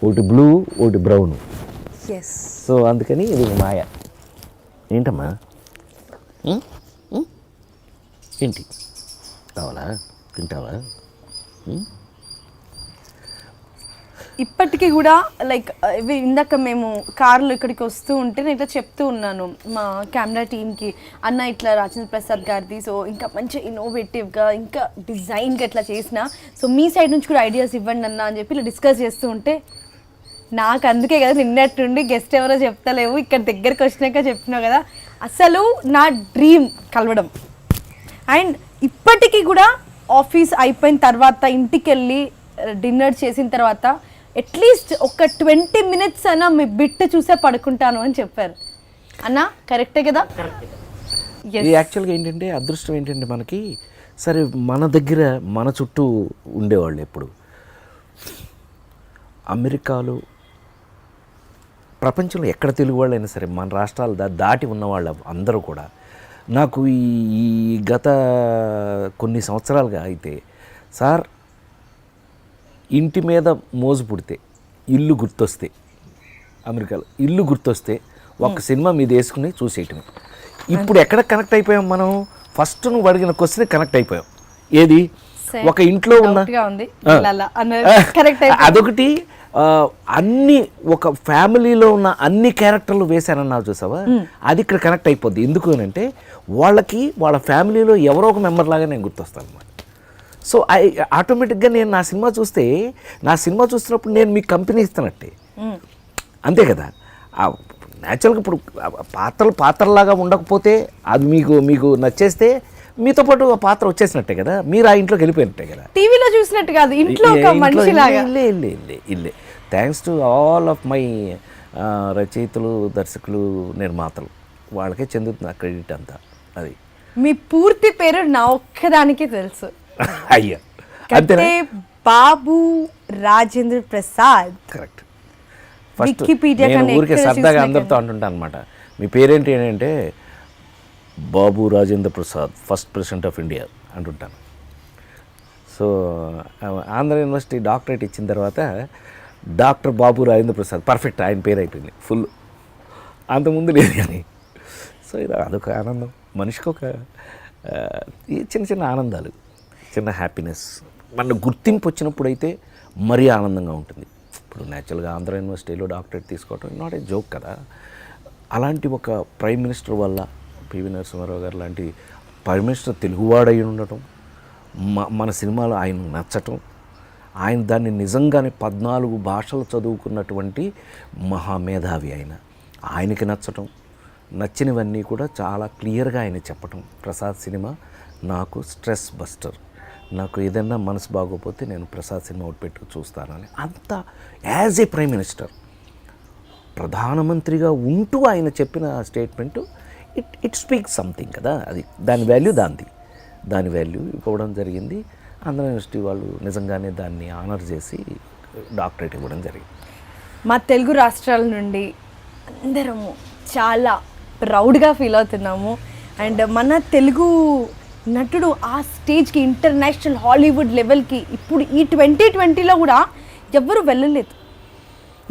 ఒకటి బ్లూ ఒకటి బ్రౌన్. సో అందుకని ఇది మాయా. ఏంటమ్మా ఏంటి కావాలా, తింటావా? ఇప్పటికీ కూడా లైక్ ఇందాక మేము కార్లో ఇక్కడికి వస్తూ ఉంటే నేను ఇట్లా చెప్తూ ఉన్నాను మా కెమెరా టీమ్కి, అన్న ఇట్లా రాజేంద్ర ప్రసాద్ గారిది సో ఇంకా మంచి ఇన్నోవేటివ్గా ఇంకా డిజైన్గా ఇట్లా చేసిన, సో మీ సైడ్ నుంచి కూడా ఐడియాస్ ఇవ్వండి అన్న అని చెప్పి ఇలా డిస్కస్ చేస్తూ ఉంటే నాకు అందుకే కదా నిన్నట్టుండి గెస్ట్ ఎవరో చెప్తలేవు, ఇక్కడ దగ్గరికి వచ్చినాక చెప్పినావు కదా, అసలు నా డ్రీమ్ కలవడం. అండ్ ఇప్పటికీ కూడా ఆఫీస్ అయిపోయిన తర్వాత ఇంటికి వెళ్ళి డిన్నర్ చేసిన తర్వాత అట్లీస్ట్ ఒక 20 minutes అయినా మీ బిట్ చూసే పడుకుంటాను అని చెప్పారు అన్న. కరెక్టే కదా? ఇది యాక్చువల్గా ఏంటంటే అదృష్టం ఏంటంటే మనకి సరే మన దగ్గర మన చుట్టూ ఉండేవాళ్ళు ఎప్పుడు అమెరికాలో ప్రపంచంలో ఎక్కడ తెలుగు వాళ్ళైనా సరే మన రాష్ట్రాలు దాటి ఉన్నవాళ్ళు అందరూ కూడా నాకు ఈ గత కొన్ని సంవత్సరాలుగా అయితే సార్ ఇంటి మీద మోజు పుడితే ఇల్లు గుర్తొస్తే, అమెరికాలో ఇల్లు గుర్తొస్తే ఒక సినిమా మీద వేసుకుని చూసేయటమే. ఇప్పుడు ఎక్కడ కనెక్ట్ అయిపోయాం మనం? ఫస్ట్ నువ్వు అడిగిన క్వశ్చన్ కనెక్ట్ అయిపోయాం. ఏది ఒక ఇంట్లో ఉన్న అదొకటి, అన్ని ఒక ఫ్యామిలీలో ఉన్న అన్ని క్యారెక్టర్లు వేశానన్నావు చూసావా, అది ఇక్కడ కనెక్ట్ అయిపోద్ది. ఎందుకు అంటే వాళ్ళకి వాళ్ళ ఫ్యామిలీలో ఎవరో ఒక మెంబర్ లాగా నేను గుర్తొస్తాను అన్నమాట. సో ఆటోమేటిక్గా నేను నా సినిమా చూస్తున్నప్పుడు నేను మీకు కంపెనీ ఇస్తున్నట్టే, అంతే కదా. న్యాచురల్గా ఇప్పుడు పాత్రలాగా ఉండకపోతే అది మీకు నచ్చేస్తే మీతో పాటు ఆ పాత్ర వచ్చేసినట్టే కదా, మీరు ఆ ఇంట్లోకి వెళ్ళిపోయినట్టే కదా. టీవీలో చూసినట్టు కాదు, ఇంట్లో ఒక మనిషిలాగా. ఇల్లే thanks to all of my రచయితలు, దర్శకులు, నిర్మాతలు, వాళ్ళకే చెందుతుంది ఆ క్రెడిట్ అంతా. అది మీ పూర్తి పేరు నా ఒక్కదానికే తెలుసు. అయ్యా అంతే, బాబు రాజేంద్ర ప్రసాద్. కరెక్ట్. ఫస్ట్ నేను ఊరికే సరదాగా అందరితో అంటుంటాను అనమాట, మీ పేరేంటి అంటే Babu Rajendra Prasad, first president of India అంటుంటాను. సో ఆంధ్ర యూనివర్సిటీ డాక్టరేట్ ఇచ్చిన తర్వాత డాక్టర్ బాబు రాజేంద్ర ప్రసాద్, పర్ఫెక్ట్, ఆయన పేరు అయిపోయింది ఫుల్. అంతకుముందు లేదు కానీ. సో ఇది అదొక ఆనందం, మనిషికి ఒక చిన్న ఆనందాలు, చిన్న హ్యాపీనెస్. మన గుర్తింపు వచ్చినప్పుడు అయితే మరీ ఆనందంగా ఉంటుంది. ఇప్పుడు న్యాచురల్గా ఆంధ్ర యూనివర్సిటీలో డాక్టరేట్ తీసుకోవటం నాట్ ఏ జోక్ కదా. అలాంటి ఒక ప్రైమ్ మినిస్టర్ వల్ల, పివి నరసింహారావు గారు లాంటి ప్రైమ్ మినిస్టర్ తెలుగువాడై ఉండటం, మన సినిమాలో ఆయన నచ్చటం, ఆయన దాన్ని నిజంగానే 14 భాషలు చదువుకున్నటువంటి మహామేధావి ఆయనకి నచ్చటం, నచ్చినవన్నీ కూడా చాలా క్లియర్గా ఆయన చెప్పటం. ప్రసాద్ సినిమా నాకు స్ట్రెస్ బస్టర్, నాకు ఏదైనా మనసు బాగోపోతే నేను ప్రసాద్ సినిమా ఒకటి పెట్టుకు చూస్తానని, అంత యాజ్ ఏ ప్రైమ్ మినిస్టర్ ప్రధానమంత్రిగా ఉంటూ ఆయన చెప్పిన స్టేట్మెంటు ఇట్ స్పీక్స్ సంథింగ్ కదా. అది దాని వాల్యూ ఇవ్వడం జరిగింది. ఆంధ్ర యూనివర్సిటీ వాళ్ళు నిజంగానే దాన్ని ఆనర్ చేసి డాక్టరేట్ ఇవ్వడం జరిగింది. మా తెలుగు రాష్ట్రాల నుండి అందరము చాలా ప్రౌడ్గా ఫీల్ అవుతున్నాము. అండ్ మన తెలుగు నటుడు ఆ స్టేజ్కి, ఇంటర్నేషనల్ హాలీవుడ్ లెవెల్కి ఇప్పుడు ఈ 2020లో కూడా ఎవ్వరూ వెళ్ళలేదు.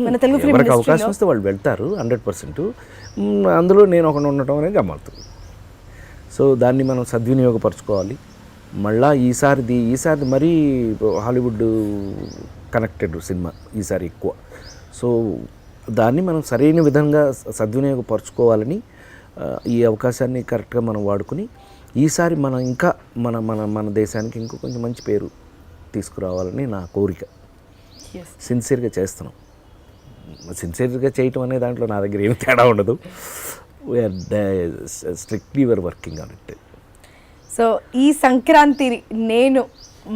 మన తెలుగు ఫిల్మ్ ఎవరికి అవకాశం వస్తే వాళ్ళు వెళ్తారు 100%. అందులో నేను ఒకటి ఉండటం అనేది గమ్మత్తు. సో దాన్ని మనం సద్వినియోగపరచుకోవాలి. మళ్ళా ఈసారిది మరీ హాలీవుడ్ కనెక్టెడ్ సినిమా ఈసారి ఎక్కువ. సో దాన్ని మనం సరైన విధంగా సద్వినియోగపరచుకోవాలని, ఈ అవకాశాన్ని కరెక్ట్గా మనం వాడుకుని ఈసారి మనం ఇంకా మన దేశానికి ఇంకో కొంచెం మంచి పేరు తీసుకురావాలని నా కోరిక. సిన్సియర్గా చేస్తున్నాం. సిన్సియర్గా చేయటం అనే దాంట్లో నా దగ్గర ఏమి తేడా ఉండదు. We are strictly we are working on it. So ఈ సంక్రాంతి నేను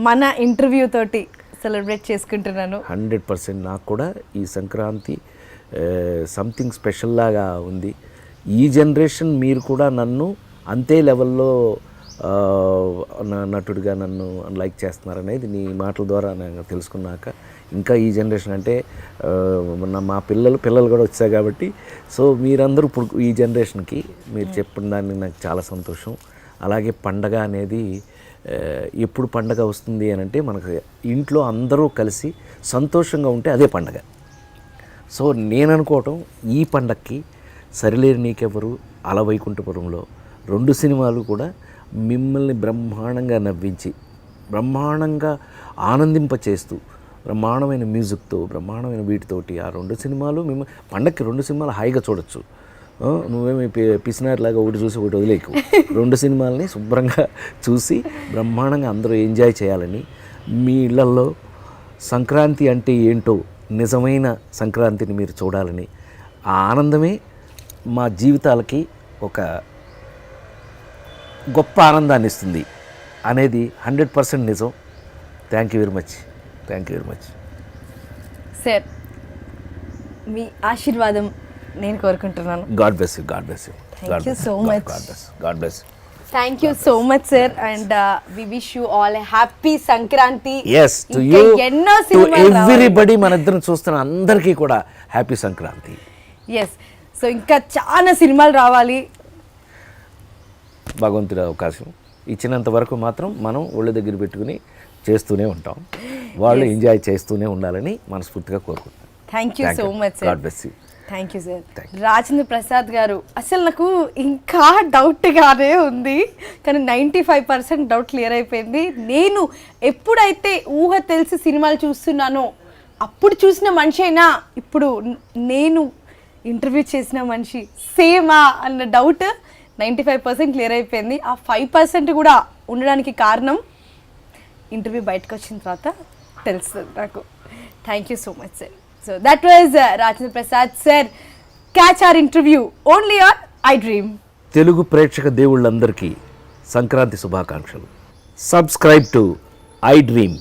మన ఇంటర్వ్యూ తోటి సెలబ్రేట్ చేసుకుంటున్నాను. 100% నాకు కూడా ఈ సంక్రాంతి సంథింగ్ స్పెషల్ లాగా ఉంది. ఈ జనరేషన్ మీరు కూడా నన్ను అంతే లెవెల్లో నటుడిగా నన్ను లైక్ చేస్తున్నారనేది నీ మాటల ద్వారా నేను తెలుసుకున్నాక, ఇంకా ఈ జనరేషన్ అంటే మా పిల్లలు కూడా వచ్చాయి కాబట్టి, సో మీరందరూ ఇప్పుడు ఈ జనరేషన్కి మీరు చెప్పిన దాన్ని నాకు చాలా సంతోషం. అలాగే పండగ అనేది ఎప్పుడు పండగ వస్తుంది అని అంటే మనకు ఇంట్లో అందరూ కలిసి సంతోషంగా ఉంటే అదే పండగ. సో నేను అనుకోవటం ఈ పండగకి సరిలేరు నీకెవరు, అలవైకుంఠపురంలో 2 సినిమాలు కూడా మిమ్మల్ని బ్రహ్మాండంగా నవ్వించి, బ్రహ్మాండంగా ఆనందింపచేస్తూ, బ్రహ్మాండమైన మ్యూజిక్తో, బ్రహ్మాండమైన వీటితోటి ఆ 2 సినిమాలు పండగకి 2 సినిమాలు హాయిగా చూడొచ్చు. నువ్వేమి పిసినారిలాగా ఒకటి చూసి ఒకటి వదిలేకు. 2 సినిమాలని శుభ్రంగా చూసి బ్రహ్మాండంగా అందరూ ఎంజాయ్ చేయాలని, మీ ఇళ్లల్లో సంక్రాంతి అంటే ఏంటో నిజమైన సంక్రాంతిని మీరు చూడాలని, ఆ ఆనందమే మా జీవితాలకి ఒక గొప్ప ఆనందాన్ని ఇస్తుంది అనేది 100% నిజం. Thank you very much sir. మీ ఆశీర్వాదం నేను కోరుకుంటున్నాను. God bless you. Thank you so much. God bless. Thank you so much, sir, and we wish you all a happy Sankranti. Yes, to you, to everybody, మన ఇద్దరం చూస్తున్న అందరికీ కూడా happy Sankranti. Yes, so ఇంకా చాలా సినిమాలు రావాలి. భగవంతుడి అవకాశం ఇచ్చినంత వరకు మాత్రం మనం ఒళ్ళ దగ్గర పెట్టుకుని చేస్తూనే ఉంటాం. వాళ్ళు ఎంజాయ్ చేస్తూనే ఉండాలని మనస్ఫూర్తిగా కోరుకుంటాం. Thank you so much sir. God bless you. Thank you sir. Rajendra Prasad గారు, అసలు నాకు ఇంకా డౌట్గానే ఉంది, కానీ 95% డౌట్ క్లియర్ అయిపోయింది. నేను ఎప్పుడైతే ఊహ తెలిసి సినిమాలు చూస్తున్నానో అప్పుడు చూసిన మనిషి అయినా ఇప్పుడు నేను ఇంటర్వ్యూ చేసిన మనిషి సేమా అన్న డౌట్ 95% క్లియర్ అయిపోయింది. ఆ 5% కూడా ఉండడానికి కారణం ఇంటర్వ్యూ బయటకు వచ్చిన తర్వాత తెలుస్తుంది నాకు. Thank you so much sir. So that was Rajendra Prasad sir. Catch our interview only on iDream. Telugu ప్రేక్షక దేవుళ్ళందరికీ సంక్రాంతి శుభాకాంక్షలు. Subscribe to iDream.